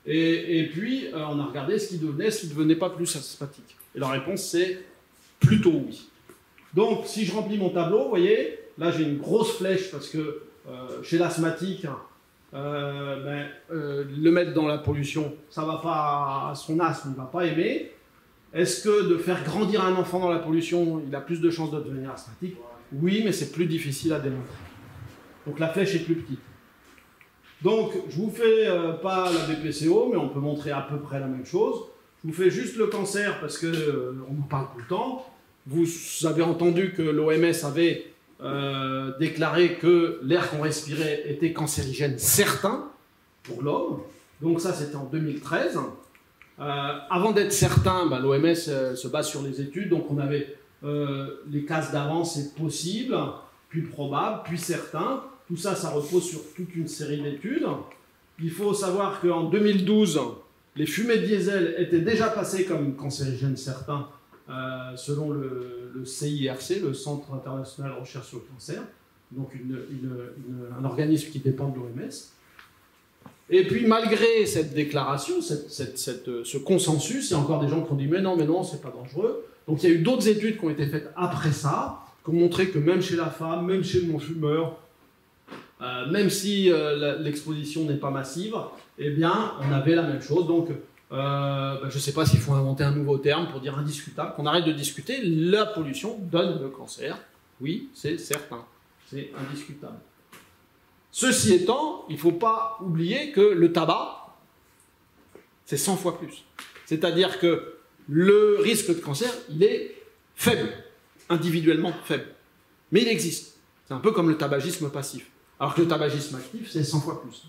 et puis on a regardé ce qu'ils devenaient pas plus asthmatiques. Et la réponse c'est plutôt oui. Donc si je remplis mon tableau, vous voyez, là j'ai une grosse flèche parce que chez l'asthmatique, le mettre dans la pollution, ça va pas, son asthme ne va pas aimer. Est-ce que de faire grandir un enfant dans la pollution, il a plus de chances de devenir asthmatique? Oui, mais c'est plus difficile à démontrer. Donc la flèche est plus petite. Donc je vous fais pas la BPCO, mais on peut montrer à peu près la même chose. Je vous fais juste le cancer parce que on en parle tout le temps. Vous avez entendu que l'OMS avait déclaré que l'air qu'on respirait était cancérigène certain pour l'homme. Donc ça, c'était en 2013. Avant d'être certain, l'OMS se base sur les études. Donc on avait les cases d'avant, c'est possible, puis probable, puis certain. Tout ça, ça repose sur toute une série d'études. Il faut savoir qu'en 2012, les fumées de diesel étaient déjà passées comme cancérigènes certains selon le CIRC, le Centre international de recherche sur le cancer, donc un organisme qui dépend de l'OMS. Et puis malgré cette déclaration, ce consensus, il y a encore des gens qui ont dit mais non, c'est pas dangereux. Donc il y a eu d'autres études qui ont été faites après ça, qui ont montré que même chez la femme, même chez le non-fumeur, même si l'exposition n'est pas massive, eh bien on avait la même chose. Donc je ne sais pas s'il faut inventer un nouveau terme pour dire indiscutable, qu'on arrête de discuter, la pollution donne le cancer. Oui, c'est certain, c'est indiscutable. Ceci étant, il ne faut pas oublier que le tabac, c'est 100 fois plus. C'est-à-dire que le risque de cancer, il est faible, individuellement faible. Mais il existe. C'est un peu comme le tabagisme passif. Alors que le tabagisme actif, c'est 100 fois plus.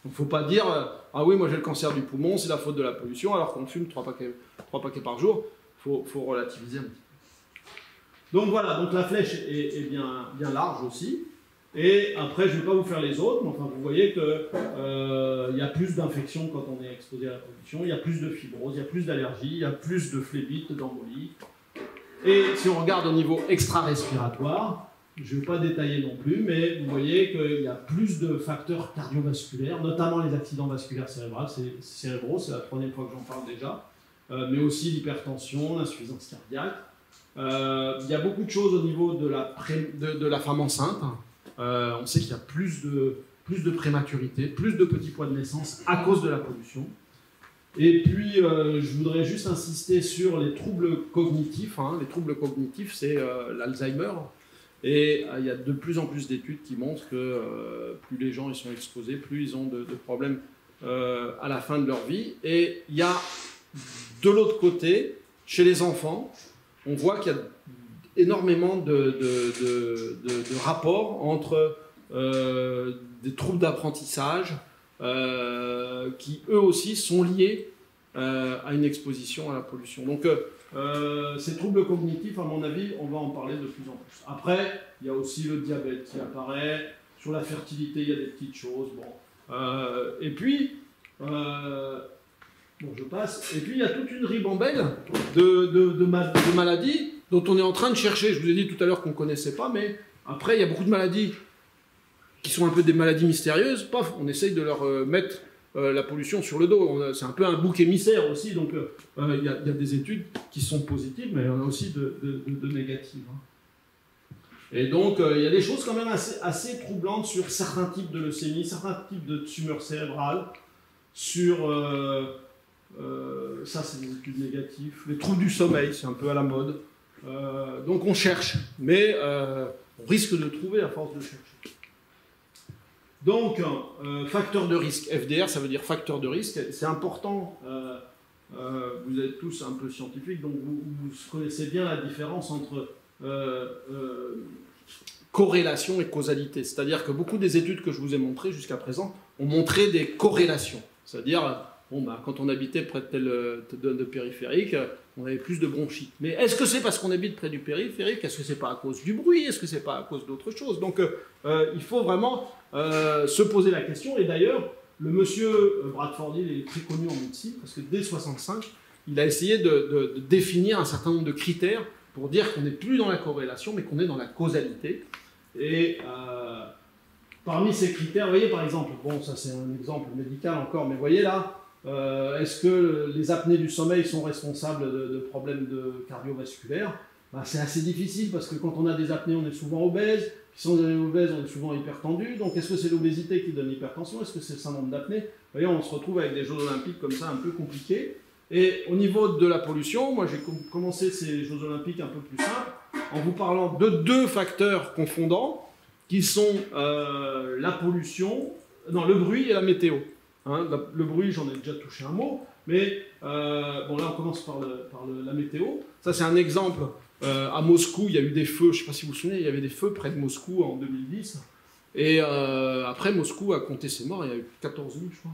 Donc il ne faut pas dire « Ah oui, moi j'ai le cancer du poumon, c'est la faute de la pollution, alors qu'on fume 3 paquets par jour. » Il faut relativiser un petit peu. Donc voilà, donc la flèche est bien large aussi. Et après, je ne vais pas vous faire les autres, mais enfin, vous voyez qu'il y a plus d'infections quand on est exposé à la pollution, il y a plus de fibrose, il y a plus d'allergies, il y a plus de phlébite, d'embolie. Et si on regarde au niveau extra-respiratoire, je ne vais pas détailler non plus, mais vous voyez qu'il y a plus de facteurs cardiovasculaires, notamment les accidents vasculaires cérébraux, c'est la 3e fois que j'en parle déjà, mais aussi l'hypertension, l'insuffisance cardiaque. Il y a beaucoup de choses au niveau de la femme enceinte. On sait qu'il y a plus de prématurité, plus de petits poids de naissance à cause de la pollution. Et puis, je voudrais juste insister sur les troubles cognitifs. Les troubles cognitifs, c'est l'Alzheimer. Et il y a de plus en plus d'études qui montrent que plus les gens ils sont exposés, plus ils ont de problèmes à la fin de leur vie. Et il y a, de l'autre côté, chez les enfants, on voit qu'il y a énormément de rapports entre des troubles d'apprentissage qui, eux aussi, sont liés à une exposition à la pollution. Donc, ces troubles cognitifs, à mon avis, on va en parler de plus en plus. Après, il y a aussi le diabète qui apparaît. Sur la fertilité, il y a des petites choses. Bon. Et puis, bon, je passe. Et puis, il y a toute une ribambelle de maladies dont on est en train de chercher. Je vous ai dit tout à l'heure qu'on ne connaissait pas, mais après, il y a beaucoup de maladies qui sont un peu des maladies mystérieuses. Paf, on essaye de leur mettre la pollution sur le dos. C'est un peu un bouc émissaire aussi. Donc, il y a des études qui sont positives, mais il y en a aussi de négatives. Et donc, il y a des choses quand même assez troublantes sur certains types de leucémie, certains types de tumeurs cérébrales, sur... ça, c'est des études négatives. Les troubles du sommeil, c'est un peu à la mode. Donc, on cherche, mais on risque de trouver à force de chercher. Donc, facteur de risque. FDR, ça veut dire facteur de risque. C'est important. Vous êtes tous un peu scientifiques, donc vous connaissez bien la différence entre corrélation et causalité. C'est-à-dire que beaucoup des études que je vous ai montrées jusqu'à présent ont montré des corrélations. C'est-à-dire, bon, bah, quand on habitait près de périphérique, on avait plus de bronchite. Mais est-ce que c'est parce qu'on habite près du périphérique? Est-ce que c'est pas à cause du bruit? Est-ce que c'est pas à cause d'autre chose? Donc, il faut vraiment se poser la question. Et d'ailleurs, le monsieur Bradford Hill est très connu en médecine, parce que dès 1965, il a essayé de définir un certain nombre de critères pour dire qu'on n'est plus dans la corrélation, mais qu'on est dans la causalité. Et parmi ces critères, vous voyez par exemple, bon, ça c'est un exemple médical encore, mais vous voyez là, est-ce que les apnées du sommeil sont responsables de problèmes cardiovasculaires? Ben, c'est assez difficile parce que quand on a des apnées, on est souvent obèse. Si on est obèse, on est souvent hypertendu. Donc est-ce que c'est l'obésité qui donne l'hypertension? Est-ce que c'est le syndrome d'apnée? Vous voyez, on se retrouve avec des Jeux olympiques comme ça, un peu compliqués. Et au niveau de la pollution, moi j'ai commencé ces Jeux olympiques un peu plus simples en vous parlant de deux facteurs confondants qui sont la pollution, non, le bruit et la météo. Hein, le bruit, j'en ai déjà touché un mot, mais bon là on commence par la météo. Ça c'est un exemple. À Moscou, il y a eu des feux, je ne sais pas si vous vous souvenez, il y avait des feux près de Moscou en 2010. Et après, Moscou a compté ses morts, il y a eu 14 000, je crois.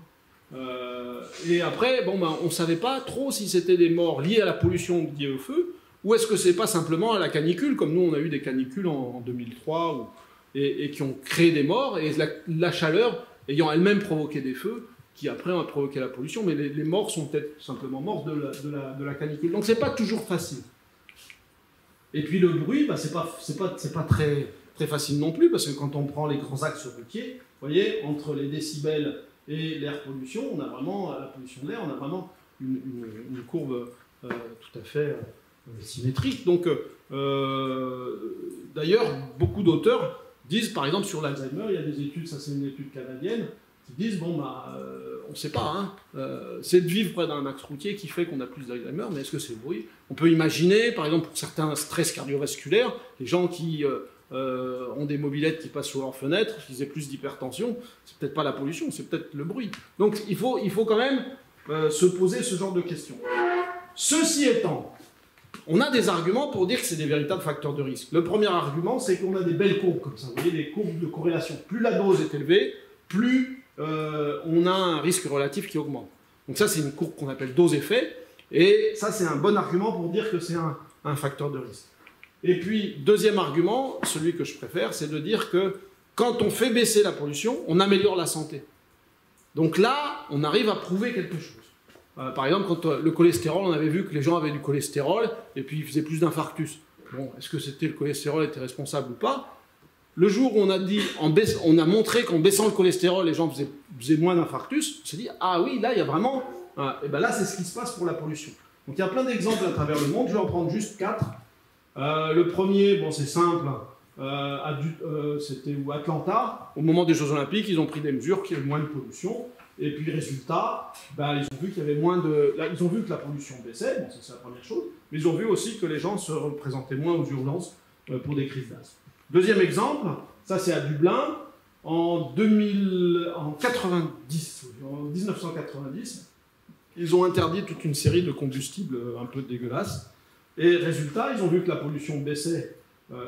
Et après, bon, ben, on ne savait pas trop si c'était des morts liées à la pollution liée au feu, ou est-ce que c'est pas simplement à la canicule, comme nous on a eu des canicules en 2003, et qui ont créé des morts, et la chaleur ayant elle-même provoqué des feux, qui après ont provoqué la pollution, mais les morts sont peut-être simplement morts de la canicule. Donc c'est pas toujours facile. Et puis le bruit, bah, c'est pas très facile non plus, parce que quand on prend les grands axes routiers, vous voyez, entre les décibels et l'air pollution, on a vraiment, la pollution de l'air, on a vraiment une courbe tout à fait symétrique. Donc, d'ailleurs, beaucoup d'auteurs disent, par exemple, sur l'Alzheimer, il y a des études, ça c'est une étude canadienne, qui disent, bon, bah, on ne sait pas, hein, c'est de vivre près d'un axe routier qui fait qu'on a plus d'Alzheimer, mais est-ce que c'est le bruit? On peut imaginer, par exemple, pour certains stress cardiovasculaires, les gens qui ont des mobylettes qui passent sous leur fenêtre, qui aient plus d'hypertension, c'est peut-être pas la pollution, c'est peut-être le bruit. Donc il faut quand même se poser ce genre de questions. Ceci étant, on a des arguments pour dire que c'est des véritables facteurs de risque. Le premier argument, c'est qu'on a des belles courbes comme ça, vous voyez, des courbes de corrélation. Plus la dose est élevée, plus on a un risque relatif qui augmente. Donc ça, c'est une courbe qu'on appelle dose-effet, et ça, c'est un bon argument pour dire que c'est un facteur de risque. Et puis, deuxième argument, celui que je préfère, c'est de dire que quand on fait baisser la pollution, on améliore la santé. Donc là, on arrive à prouver quelque chose. Par exemple, quand le cholestérol, on avait vu que les gens avaient du cholestérol et puis ils faisaient plus d'infarctus. Bon, est-ce que le cholestérol était responsable ou pas? Le jour où on a montré qu'en baissant le cholestérol, les gens faisaient moins d'infarctus, on s'est dit, ah oui, là, il y a vraiment... et ben là, c'est ce qui se passe pour la pollution. Donc il y a plein d'exemples à travers le monde, je vais en prendre juste 4. Le premier, bon, c'est simple, c'était Atlanta. Au moment des Jeux Olympiques, ils ont pris des mesures qui avaient moins de pollution. Et puis, résultat, ben, ils ont vu qu'il y avait moins de... Ils ont vu que la pollution baissait, bon, ça c'est la première chose, mais ils ont vu aussi que les gens se représentaient moins aux urgences pour des crises d'asthme. Deuxième exemple, ça c'est à Dublin, en 1990, ils ont interdit toute une série de combustibles un peu dégueulasses. Et résultat, ils ont vu que la pollution baissait,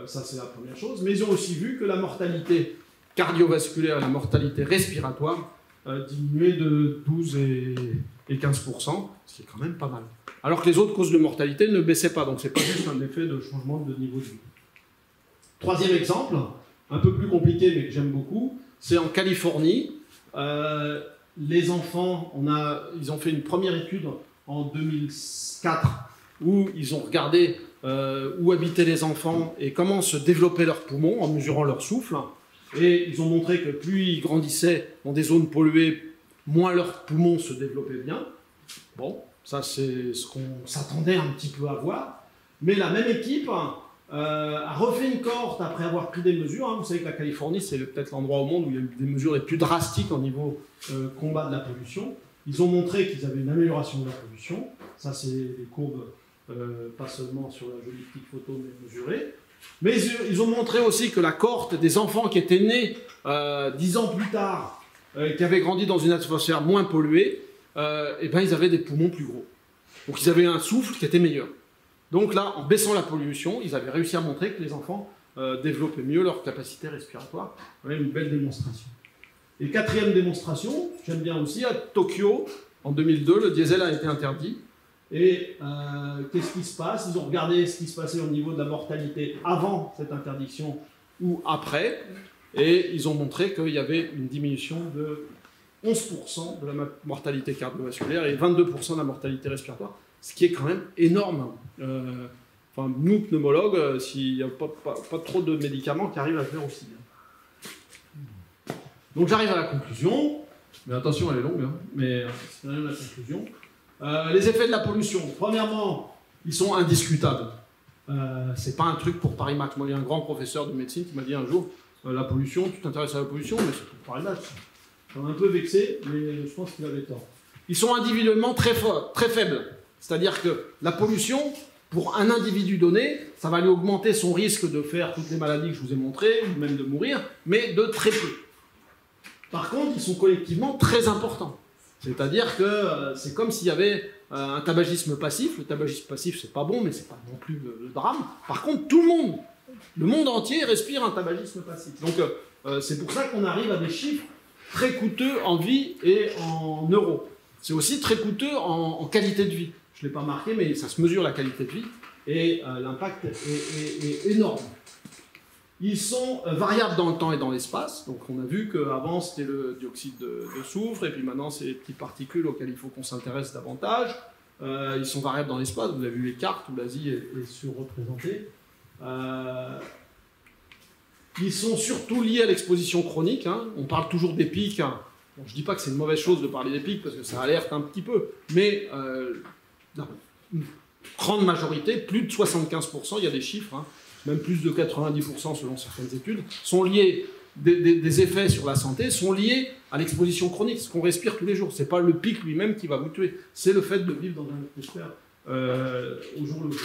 ça c'est la première chose, mais ils ont aussi vu que la mortalité cardiovasculaire et la mortalité respiratoire diminuaient de 12 et 15%, ce qui est quand même pas mal. Alors que les autres causes de mortalité ne baissaient pas, donc c'est pas juste un effet de changement de niveau de vie. Troisième exemple, un peu plus compliqué mais que j'aime beaucoup, c'est en Californie. Les enfants, ils ont fait une première étude en 2004 où ils ont regardé où habitaient les enfants et comment se développaient leurs poumons en mesurant leur souffle. Et ils ont montré que plus ils grandissaient dans des zones polluées, moins leurs poumons se développaient bien. Bon, ça c'est ce qu'on s'attendait un petit peu à voir. Mais la même équipe a refait une cohorte après avoir pris des mesures. Vous savez que la Californie, c'est peut-être l'endroit au monde où il y a eu des mesures les plus drastiques au niveau combat de la pollution. Ils ont montré qu'ils avaient une amélioration de la pollution. Ça, c'est des courbes, pas seulement sur la jolie petite photo, mais mesurées. Mais ils ont montré aussi que la cohorte des enfants qui étaient nés 10 ans plus tard, qui avaient grandi dans une atmosphère moins polluée, eh ben, ils avaient des poumons plus gros. Donc ils avaient un souffle qui était meilleur. Donc là, en baissant la pollution, ils avaient réussi à montrer que les enfants développaient mieux leur capacité respiratoire. Une belle démonstration. Et quatrième démonstration, j'aime bien aussi, à Tokyo, en 2002, le diesel a été interdit. Et qu'est-ce qui se passe? Ils ont regardé ce qui se passait au niveau de la mortalité avant cette interdiction ou après. Et ils ont montré qu'il y avait une diminution de 11% de la mortalité cardiovasculaire et 22% de la mortalité respiratoire. Ce qui est quand même énorme. Enfin, nous, pneumologues, s'il n'y a pas trop de médicaments qui arrivent à faire aussi bien. Donc j'arrive à la conclusion. Mais attention, elle est longue, hein, mais c'est quand même la conclusion. Les effets de la pollution. Premièrement, ils sont indiscutables. C'est pas un truc pour Paris Max. Moi, il y a un grand professeur de médecine qui m'a dit un jour, la pollution, tu t'intéresses à la pollution, mais c'est pour Paris Max. Ça m'a un peu vexé, mais je pense qu'il avait tort. Ils sont individuellement très faibles. C'est-à-dire que la pollution, pour un individu donné, ça va lui augmenter son risque de faire toutes les maladies que je vous ai montrées, ou même de mourir, mais de très peu. Par contre, ils sont collectivement très importants. C'est-à-dire que c'est comme s'il y avait un tabagisme passif. Le tabagisme passif, c'est pas bon, mais c'est pas non plus le drame. Par contre, tout le monde entier respire un tabagisme passif. Donc, c'est pour ça qu'on arrive à des chiffres très coûteux en vie et en euros. C'est aussi très coûteux en qualité de vie. Je ne l'ai pas marqué, mais ça se mesure la qualité de vie. Et l'impact est énorme. Ils sont variables dans le temps et dans l'espace. Donc on a vu qu'avant c'était le dioxyde de soufre, et puis maintenant c'est les petites particules auxquelles il faut qu'on s'intéresse davantage. Ils sont variables dans l'espace. Vous avez vu les cartes où l'Asie est surreprésentée. Ils sont surtout liés à l'exposition chronique. Hein. On parle toujours des pics. Hein. Bon, je ne dis pas que c'est une mauvaise chose de parler des pics parce que ça alerte un petit peu, mais la grande majorité, plus de 75%, il y a des chiffres, hein, même plus de 90% selon certaines études, sont liés, des effets sur la santé sont liés à l'exposition chronique, ce qu'on respire tous les jours. Ce n'est pas le pic lui-même qui va vous tuer, c'est le fait de vivre dans un atmosphère au jour le jour.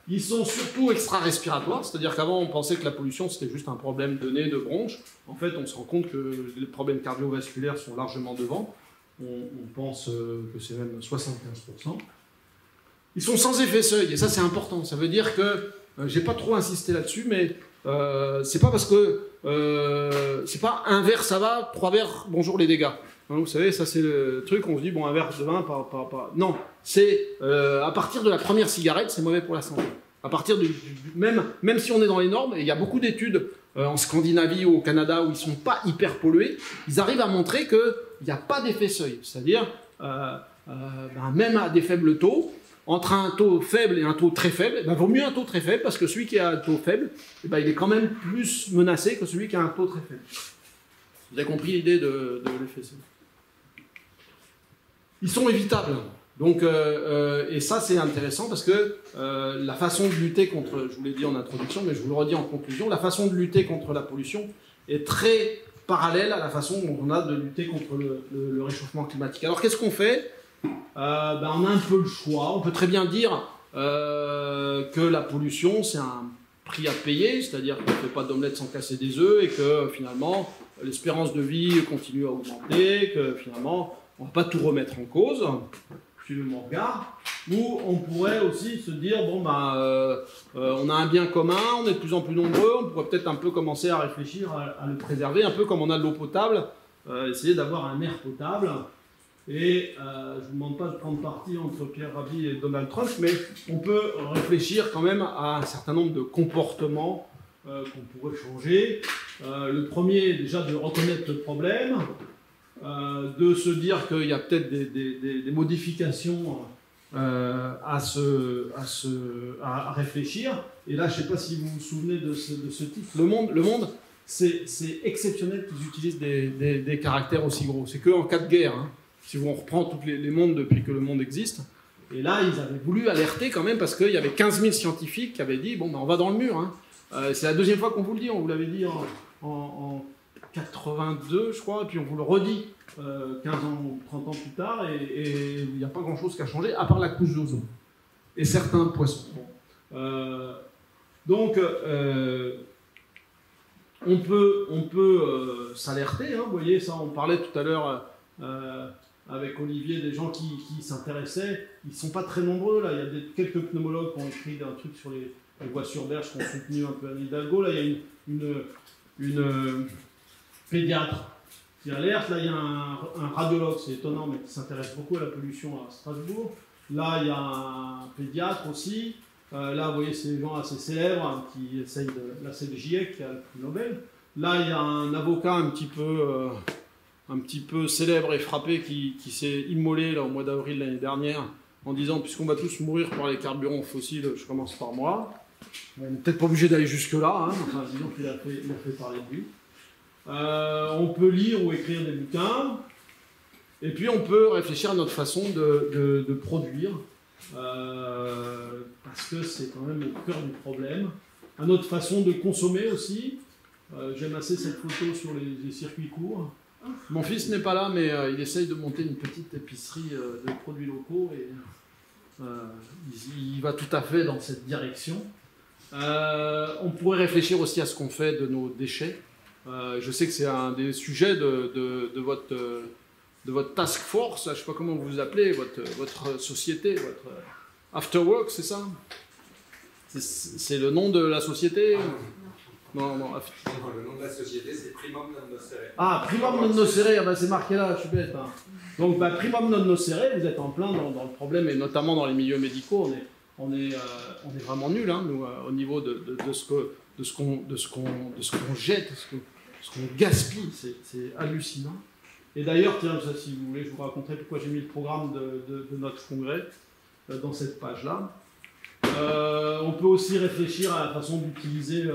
Ils sont surtout extra-respiratoires, c'est-à-dire qu'avant on pensait que la pollution c'était juste un problème de nez, de bronche. En fait, on se rend compte que les problèmes cardiovasculaires sont largement devant. On pense que c'est même 75%. Ils sont sans effet seuil, et ça c'est important. Ça veut dire que, j'ai pas trop insisté là-dessus, mais c'est pas parce que c'est pas un verre ça va, 3 verres, bonjour les dégâts. Hein, vous savez, ça c'est le truc, on se dit bon un verre de vin, pas. Non, c'est à partir de la première cigarette, c'est mauvais pour la santé. À partir même si on est dans les normes, et il y a beaucoup d'études en Scandinavie ou au Canada où ils ne sont pas hyper pollués, ils arrivent à montrer qu'il n'y a pas d'effet seuil. C'est-à-dire, même à des faibles taux, entre un taux faible et un taux très faible, il vaut mieux un taux très faible parce que celui qui a un taux faible, il est quand même plus menacé que celui qui a un taux très faible. Vous avez compris l'idée de l'effet seuil. Ils sont évitables. Donc, et ça, c'est intéressant parce que la façon de lutter contre, je vous l'ai dit en introduction, mais je vous le redis en conclusion, la façon de lutter contre la pollution est très parallèle à la façon dont on a de lutter contre le réchauffement climatique. Alors, qu'est-ce qu'on fait ? On a un peu le choix. On peut très bien dire que la pollution, c'est un prix à payer, c'est-à-dire qu'on ne fait pas d'omelette sans casser des œufs et que finalement, l'espérance de vie continue à augmenter, que finalement, on ne va pas tout remettre en cause. Le regard, ou on pourrait aussi se dire bon on a un bien commun, on est de plus en plus nombreux, on pourrait peut-être un peu commencer à réfléchir à le préserver, un peu comme on a de l'eau potable, essayer d'avoir un air potable. Et je ne vous demande pas de prendre parti entre Pierre Rabhi et Donald Trump, mais on peut réfléchir quand même à un certain nombre de comportements qu'on pourrait changer. Le premier, déjà, de reconnaître le problème. De se dire qu'il y a peut-être des modifications à réfléchir. Et là, je ne sais pas si vous vous souvenez de ce titre. Le monde, c'est exceptionnel qu'ils utilisent des caractères aussi gros. C'est qu'en cas de guerre, hein, si on reprend tous les mondes depuis que le monde existe. Et là, ils avaient voulu alerter quand même parce qu'il y avait 15 000 scientifiques qui avaient dit bon, on va dans le mur. Hein. C'est la deuxième fois qu'on vous le dit. On vous l'avait dit en 82, je crois, et puis on vous le redit 15 ans ou 30 ans plus tard, et il n'y a pas grand-chose qui a changé, à part la couche d'ozone et certains poissons. Donc, on peut s'alerter, hein, vous voyez, ça, on parlait tout à l'heure avec Olivier des gens qui s'intéressaient, ils ne sont pas très nombreux, là, il y a quelques pneumologues qui ont écrit un truc sur les voies sur berge, qui ont soutenu un peu Anne Hidalgo, là, il y a une pédiatre qui alerte, là il y a un radiologue, c'est étonnant, mais qui s'intéresse beaucoup à la pollution à Strasbourg. Là il y a un pédiatre aussi. Là vous voyez c'est des gens assez célèbres hein, qui essayent de... Là c'est le GIEC qui a le prix Nobel. Là il y a un avocat un petit peu célèbre et frappé qui s'est immolé là, au mois d'avril l'année dernière en disant puisqu'on va tous mourir par les carburants fossiles, je commence par moi. On n'est peut-être pas obligé d'aller jusque-là, hein. Enfin, disons qu'il a fait parler de lui. On peut lire ou écrire des bouquins, et puis on peut réfléchir à notre façon de produire, parce que c'est quand même au cœur du problème. À notre façon de consommer aussi. J'aime assez cette photo sur les circuits courts. Mon fils n'est pas là, mais il essaye de monter une petite épicerie de produits locaux, et il va tout à fait dans cette direction. On pourrait réfléchir aussi à ce qu'on fait de nos déchets. Je sais que c'est un des sujets de votre task force, je ne sais pas comment vous vous appelez, votre société, votre Afterwork, c'est ça? C'est le nom de la société? Non. Le nom de la société, c'est Primum Non Nocere. Ah, Primum Non Nocere, c'est marqué là, je suis bête. Hein. Donc, Primum Non Nocere, vous êtes en plein dans le problème, et notamment dans les milieux médicaux, on est vraiment nuls, hein, nous, au niveau de ce qu'on jette, ce qu'on gaspille, c'est hallucinant. Et d'ailleurs, tiens, si vous voulez, je vous raconterai pourquoi j'ai mis le programme de notre congrès dans cette page-là. On peut aussi réfléchir à la façon d'utiliser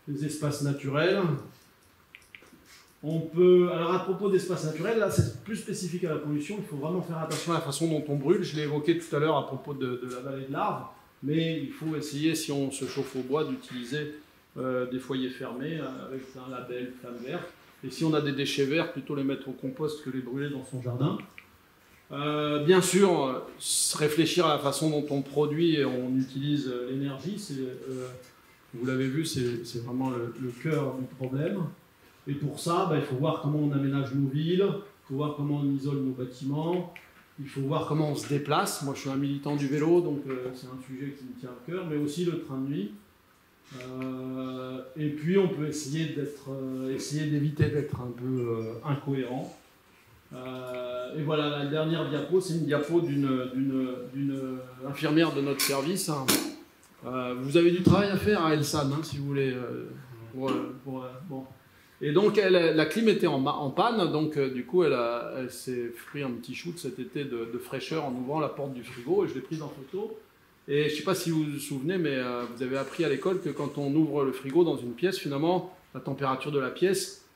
les espaces naturels. On peut, alors à propos d'espaces naturels, là c'est plus spécifique à la pollution, il faut vraiment faire attention à la façon dont on brûle. Je l'ai évoqué tout à l'heure à propos de la vallée de l'Arve, mais il faut essayer, si on se chauffe au bois, d'utiliser des foyers fermés avec un label flamme verte. Et si on a des déchets verts, plutôt les mettre au compost que les brûler dans son jardin. Bien sûr, réfléchir à la façon dont on produit et on utilise l'énergie, vous l'avez vu, c'est vraiment le cœur du problème. Et pour ça, il faut voir comment on aménage nos villes, il faut voir comment on isole nos bâtiments, il faut voir comment on se déplace. Moi, je suis un militant du vélo, donc c'est un sujet qui me tient à cœur, mais aussi le train de nuit. Et puis, on peut essayer d'éviter d'être un peu incohérent. Et voilà, la dernière diapo, c'est une diapo d'une infirmière de notre service. Vous avez du travail à faire à Elsan, hein, si vous voulez Bon. Et donc la clim était en panne, donc du coup elle s'est pris un petit shoot cet été de fraîcheur en ouvrant la porte du frigo, et je l'ai prise en photo. Et je ne sais pas si vous vous souvenez, mais vous avez appris à l'école que quand on ouvre le frigo dans une pièce, finalement, la température de la pièce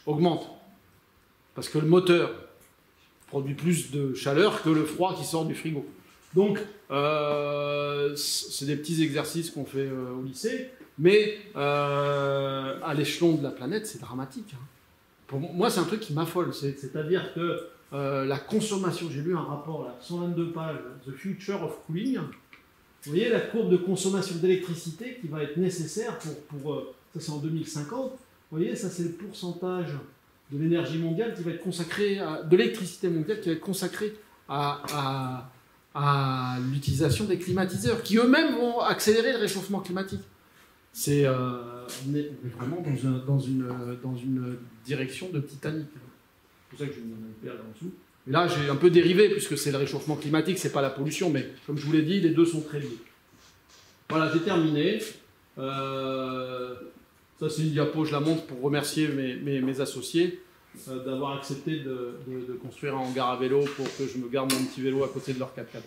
augmente. Parce que le moteur produit plus de chaleur que le froid qui sort du frigo. Donc, c'est des petits exercices qu'on fait au lycée, mais à l'échelon de la planète, c'est dramatique. Hein. Pour moi, c'est un truc qui m'affole. C'est-à-dire que la consommation, j'ai lu un rapport, là, 122 pages, The Future of Cooling. Vous voyez la courbe de consommation d'électricité qui va être nécessaire pour ça c'est en 2050. Vous voyez, ça c'est le pourcentage de l'énergie mondiale qui va être consacré, de l'électricité mondiale qui va être consacrée à l'utilisation des climatiseurs, qui eux-mêmes vont accélérer le réchauffement climatique. On est vraiment dans une direction de Titanic. C'est pour ça que je vais me perdre en dessous. Et là, j'ai un peu dérivé, puisque c'est le réchauffement climatique, c'est pas la pollution, mais comme je vous l'ai dit, les deux sont très liés. Voilà, j'ai terminé. Ça, c'est une diapo, je la montre pour remercier mes associés d'avoir accepté de construire un hangar à vélo pour que je me garde mon petit vélo à côté de leur 4x4.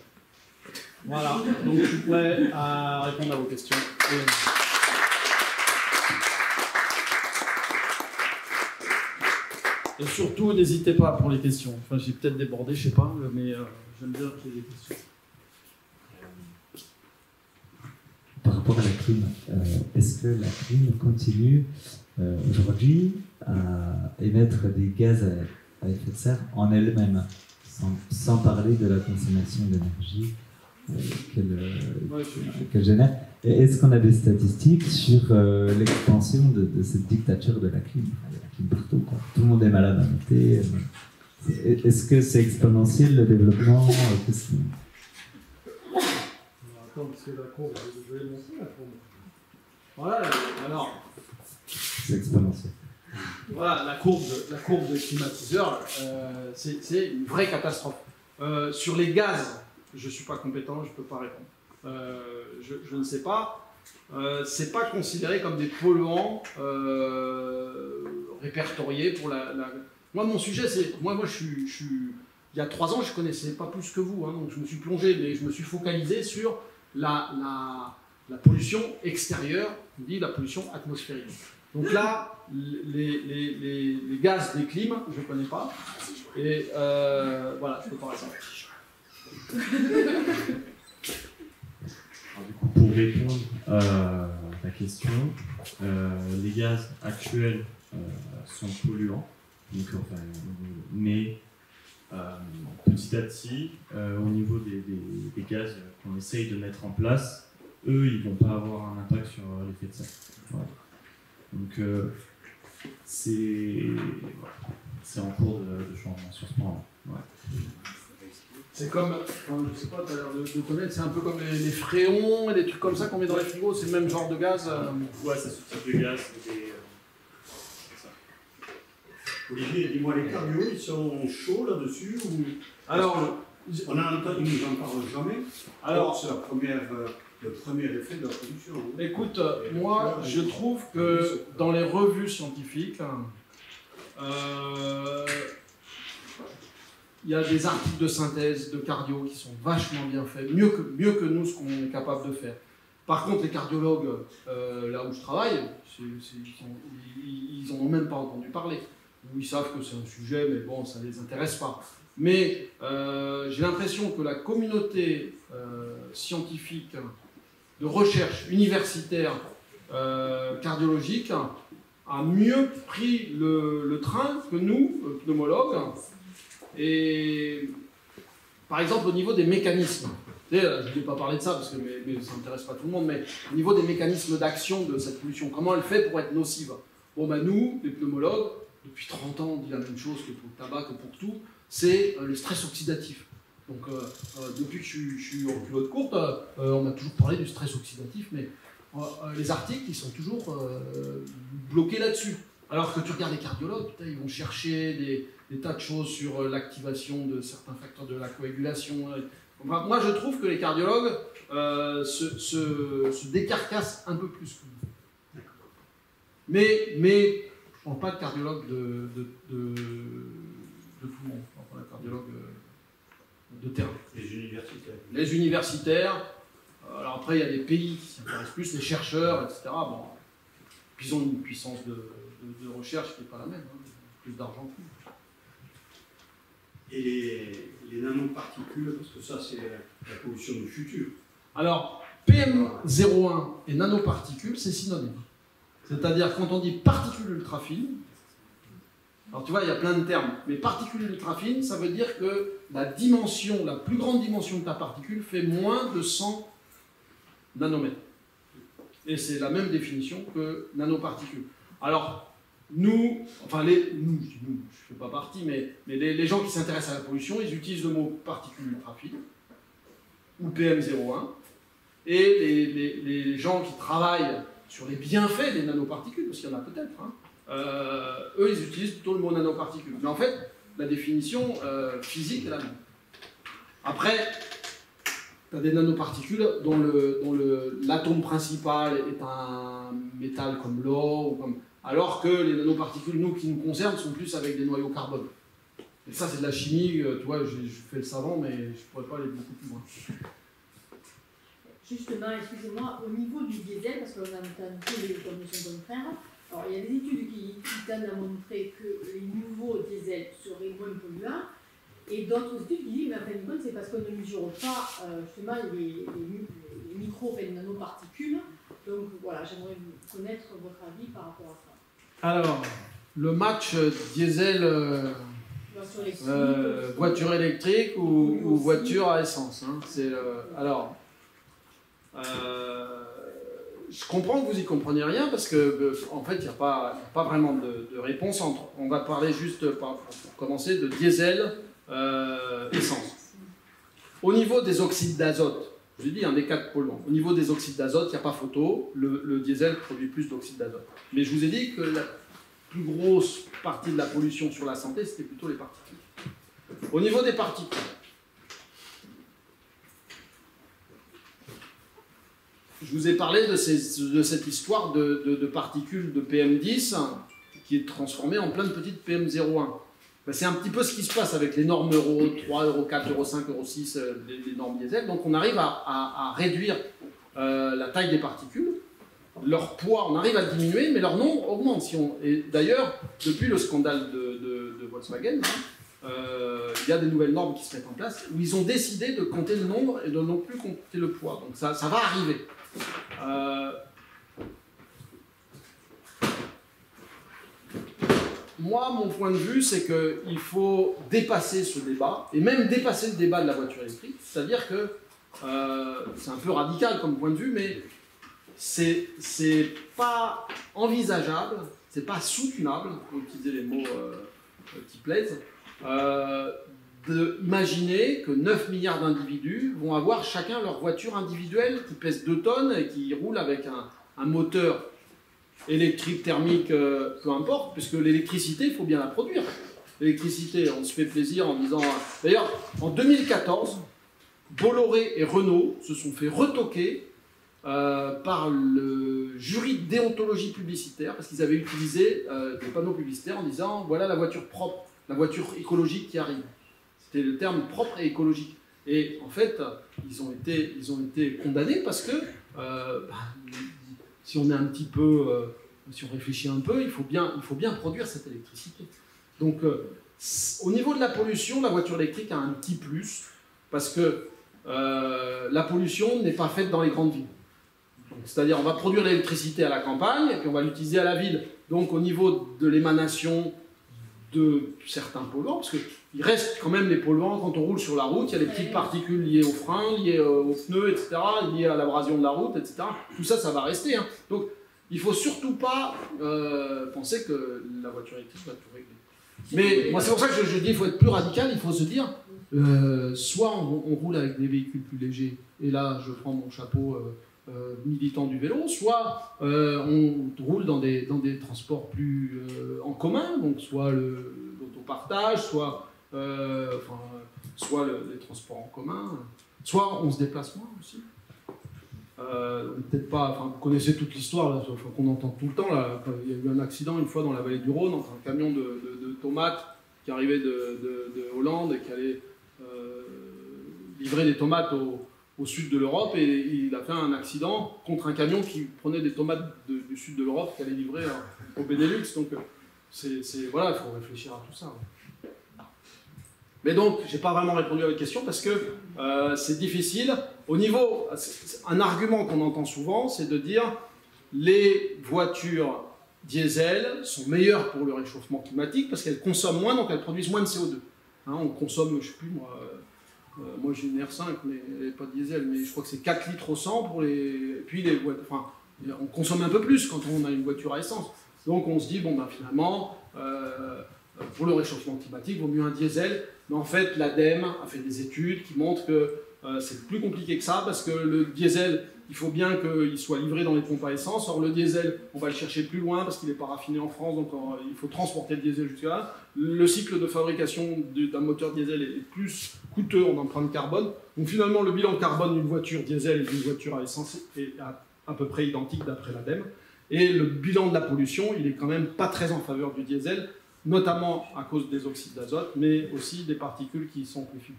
Voilà, donc je suis prêt à répondre à vos questions. Et surtout, n'hésitez pas pour les questions. Enfin, j'ai peut-être débordé, je sais pas, mais j'aime bien qu'il y ait des questions. Par rapport à la clim, est-ce que la clim continue aujourd'hui à émettre des gaz à effet de serre en elle-même, sans parler de la consommation d'énergie qu'elle génère? Et est-ce qu'on a des statistiques sur l'expansion de cette dictature de la clim? Il y a la clim partout, quoi. Tout le monde est malade à noter. Est-ce que c'est exponentiel le développement? Attends, parce que la courbe, je vais montrer la courbe. Voilà, alors. C'est exponentiel. Voilà, la courbe de climatiseur, c'est une vraie catastrophe. Sur les gaz, je ne suis pas compétent, je ne peux pas répondre. Je ne sais pas. C'est pas considéré comme des polluants répertoriés pour la... Moi, mon sujet, c'est... Moi, je suis... Il y a 3 ans, je ne connaissais pas plus que vous, hein, donc je me suis plongé, mais je me suis focalisé sur la pollution extérieure, on dit la pollution atmosphérique. Donc là, les gaz des clims, je ne connais pas. Et voilà, je peux pas répondre. Alors, du coup, pour répondre à ta question, les gaz actuels sont polluants, donc, mais petit à petit, au niveau des gaz qu'on essaye de mettre en place, eux, ils ne vont pas avoir un impact sur l'effet de serre. Voilà. Donc, c'est en cours de changement sur ce point-là. Ouais. C'est comme, enfin, je sais pas, tu as l'air de connaître, c'est un peu comme les fréons et des trucs comme ça qu'on met dans les frigos, c'est le même genre de gaz. Ouais, c'est ce type de gaz. Olivier, dis-moi, les cardios, ils sont chauds là-dessus ou... Alors, ils nous en parlent jamais. Alors, c'est le premier effet de la pollution. Écoute, moi, je trouve que dans les revues scientifiques, il y a des articles de synthèse de cardio qui sont vachement bien faits, mieux que nous, ce qu'on est capable de faire. Par contre, les cardiologues, là où je travaille, ils n'en ont même pas entendu parler. Ou ils savent que c'est un sujet, mais bon, ça ne les intéresse pas. Mais j'ai l'impression que la communauté scientifique de recherche universitaire cardiologique a mieux pris le train que nous, pneumologues. Et par exemple, au niveau des mécanismes, je ne vais pas parler de ça parce que mais ça n'intéresse pas tout le monde, mais au niveau des mécanismes d'action de cette pollution, comment elle fait pour être nocive? Bon, ben nous, les pneumologues, depuis 30 ans, on dit la même chose que pour le tabac, que pour tout, c'est le stress oxydatif. Donc, depuis que je suis en culotte courte, on a toujours parlé du stress oxydatif, mais les articles, ils sont toujours bloqués là-dessus. Alors que tu regardes les cardiologues, putain, ils vont chercher des tas de choses sur l'activation de certains facteurs de la coagulation. Moi, je trouve que les cardiologues se décarcassent un peu plus que nous. Mais je ne prends pas de cardiologue de tout le monde, je prends pas de cardiologue de terrain. Les universitaires. Les universitaires, alors après il y a des pays qui s'intéressent plus, les chercheurs, etc. Bon, puis ils ont une puissance de recherche qui n'est pas la même, hein, plus d'argent que nous. Et les nanoparticules, parce que ça c'est la pollution du futur. Alors, PM01 et nanoparticules, c'est synonyme. C'est-à-dire quand on dit particules ultra fines, alors tu vois, il y a plein de termes, mais particules ultra fines, ça veut dire que la dimension, la plus grande dimension de ta particule fait moins de 100 nanomètres. Et c'est la même définition que nanoparticules. Alors, nous, enfin, je ne fais pas partie, mais les gens qui s'intéressent à la pollution, ils utilisent le mot particules ultra fines, ou PM01, et les gens qui travaillent sur les bienfaits des nanoparticules, parce qu'il y en a peut-être, hein, eux, ils utilisent plutôt le mot nanoparticules. Mais en fait, la définition physique est la même. Après, tu as des nanoparticules dont l'atome principal est un métal comme l'or, alors que les nanoparticules, nous, qui nous concernent, sont plus avec des noyaux carbone. Et ça, c'est de la chimie, tu vois, je fais le savant, mais je ne pourrais pas aller beaucoup plus loin. Justement, excusez-moi, au niveau du diesel, parce qu'on a entendu les commissions contraires, alors il y a des études qui tendent à montrer que les nouveaux diesels seraient moins polluants, et d'autres études qui disent, mais en fin de compte, c'est parce qu'on ne mesure pas justement les micro et les nanoparticules. Donc voilà, j'aimerais connaître votre avis par rapport à ça. Alors, le match diesel, voiture électrique ou voiture à essence, hein, alors, je comprends que vous y compreniez rien parce que en fait il n'y a pas vraiment de réponse entre. On va parler juste pour commencer de diesel essence. Au niveau des oxydes d'azote, je l'ai dit, un des 4 polluants. Au niveau des oxydes d'azote, il n'y a pas photo. Le diesel produit plus d'oxyde d'azote. Mais je vous ai dit que la plus grosse partie de la pollution sur la santé, c'était plutôt les particules. Au niveau des particules. Je vous ai parlé de cette histoire de particules de PM10 qui est transformée en plein de petites PM01. Ben, c'est un petit peu ce qui se passe avec les normes Euro 3, Euro 4, Euro 5, Euro 6, les normes diesel. Donc on arrive à réduire la taille des particules, leur poids, on arrive à le diminuer, mais leur nombre augmente. Et d'ailleurs, depuis le scandale de Volkswagen, il y a des nouvelles normes qui se mettent en place où ils ont décidé de compter le nombre et de non plus compter le poids. Donc ça va arriver. Moi, mon point de vue, c'est qu'il faut dépasser ce débat, et même dépasser le débat de la voiture électrique. C'est-à-dire que c'est un peu radical comme point de vue, mais c'est pas envisageable, c'est pas soutenable, pour utiliser les mots qui plaisent, d'imaginer que 9 milliards d'individus vont avoir chacun leur voiture individuelle qui pèse 2 tonnes et qui roule avec un moteur électrique, thermique, peu importe, puisque l'électricité, il faut bien la produire. L'électricité, on se fait plaisir en disant... D'ailleurs, en 2014, Bolloré et Renault se sont fait retoquer par le jury de déontologie publicitaire, parce qu'ils avaient utilisé des panneaux publicitaires en disant « voilà la voiture propre, la voiture écologique qui arrive ». C'était le terme propre et écologique. Et en fait, ils ont été condamnés parce que si on est un petit peu, si on réfléchit un peu, il faut bien produire cette électricité. Donc, au niveau de la pollution, la voiture électrique a un petit plus parce que la pollution n'est pas faite dans les grandes villes. C'est-à-dire, on va produire l'électricité à la campagne et puis on va l'utiliser à la ville. Donc, au niveau de l'émanation de certains polluants, parce qu'il reste quand même les polluants quand on roule sur la route, il y a des petites particules liées aux freins, liées aux pneus, etc., liées à l'abrasion de la route, etc. Tout ça, ça va rester. Hein. Donc, il ne faut surtout pas penser que la voiture électrique va tout régler. Mais moi, c'est pour ça que je dis qu'il faut être plus radical, il faut se dire, soit on roule avec des véhicules plus légers, et là, je prends mon chapeau militant du vélo, soit on roule dans des transports plus en commun, donc soit l'autopartage, soit les transports en commun, soit on se déplace moins aussi. peut-être pas, enfin, vous connaissez toute l'histoire qu'on entend tout le temps. Là. Il y a eu un accident une fois dans la vallée du Rhône entre un camion de tomates qui arrivait de Hollande et qui allait livrer des tomates au sud de l'Europe, et il a fait un accident contre un camion qui prenait des tomates du sud de l'Europe qui allait livrer au Benelux. Donc voilà, il faut réfléchir à tout ça. Mais donc, je n'ai pas vraiment répondu à votre question parce que c'est difficile. Au niveau, un argument qu'on entend souvent, c'est de dire les voitures diesel sont meilleures pour le réchauffement climatique parce qu'elles consomment moins, donc elles produisent moins de CO2. Hein, on consomme, je ne sais plus moi j'ai une R5, mais pas diesel, mais je crois que c'est 4 litres au 100 pour les... Et puis enfin, on consomme un peu plus quand on a une voiture à essence. Donc on se dit, bon ben finalement, pour le réchauffement climatique, il vaut mieux un diesel. Mais en fait, l'ADEME a fait des études qui montrent que c'est plus compliqué que ça, parce que le diesel, il faut bien qu'il soit livré dans les pompes à essence. Or, le diesel, on va le chercher plus loin, parce qu'il n'est pas raffiné en France, donc il faut transporter le diesel jusqu'à là. Le cycle de fabrication d'un moteur diesel est plus coûteux en empreinte carbone. Donc finalement, le bilan carbone d'une voiture diesel et d'une voiture à essence est à peu près identique d'après l'ADEME. Et le bilan de la pollution, il est quand même pas très en faveur du diesel, notamment à cause des oxydes d'azote, mais aussi des particules qui sont plus fines.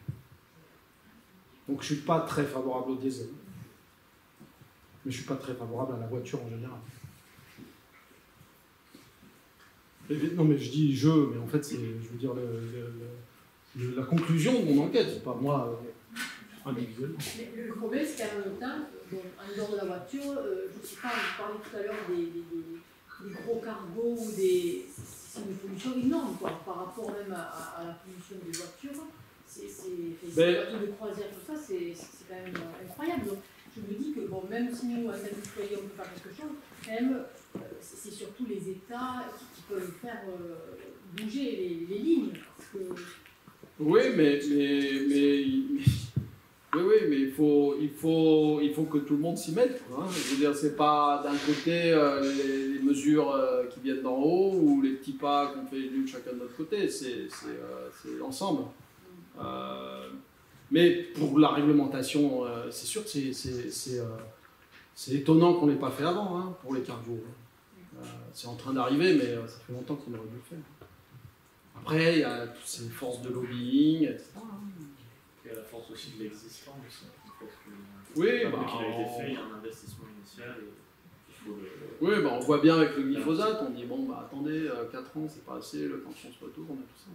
Donc je ne suis pas très favorable au diesel. Mais je ne suis pas très favorable à la voiture en général. Non mais je dis je, mais en fait c'est, je veux dire, la conclusion de mon enquête, c'est pas moi individuellement. Le problème c'est qu'à un temps, en dehors de la voiture, je ne sais pas, vous parliez tout à l'heure des gros cargos ou des... C'est une pollution énorme quoi, par rapport même à la pollution des voitures. Les bateaux de croisière, tout ça, c'est quand même incroyable. Donc, je me dis que bon, même si nous, à Saint-Nicolas, on peut faire quelque chose, quand même, c'est surtout les États qui peuvent faire bouger les lignes. Parce que... Oui, mais il faut que tout le monde s'y mette. Hein. Je veux dire, c'est pas d'un côté les mesures qui viennent d'en haut ou les petits pas qu'on fait nous chacun de notre côté. C'est l'ensemble. Mais pour la réglementation, c'est sûr que c'est étonnant qu'on ne l'ait pas fait avant hein, pour les cargos. C'est en train d'arriver, mais ça fait longtemps qu'on aurait dû le faire. Après, il y a toutes ces forces de lobbying, etc. Il y a la force aussi de l'existant. Oui, qu'il a été fait, il y a un investissement initial. Et il faut le... Oui, on voit bien avec le glyphosate, on dit bon, attendez, 4 ans, c'est pas assez, le temps qu'on se retourne et tout ça.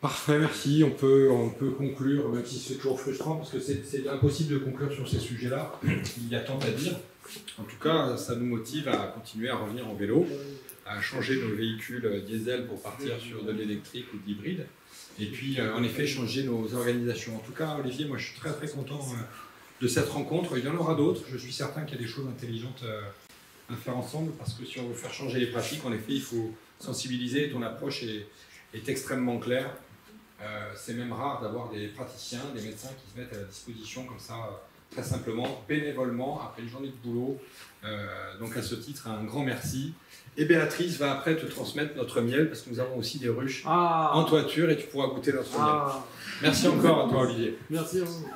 Parfait, merci. On peut conclure, même si c'est toujours frustrant, parce que c'est impossible de conclure sur ces sujets-là. Il y a tant à dire. En tout cas, ça nous motive à continuer à revenir en vélo, à changer nos véhicules diesel pour partir sur de l'électrique ou de l'hybride. Et puis, en effet, changer nos organisations. En tout cas, Olivier, moi, je suis très, très content de cette rencontre. Il y en aura d'autres. Je suis certain qu'il y a des choses intelligentes à faire ensemble, parce que si on veut faire changer les pratiques, en effet, il faut sensibiliser. Ton approche est extrêmement claire. C'est même rare d'avoir des praticiens, des médecins qui se mettent à la disposition comme ça, très simplement, bénévolement, après une journée de boulot. Donc à ce titre, un grand merci. Et Béatrice va après te transmettre notre miel, parce que nous avons aussi des ruches en toiture et tu pourras goûter notre miel. Merci encore à toi, Olivier. Merci à vous.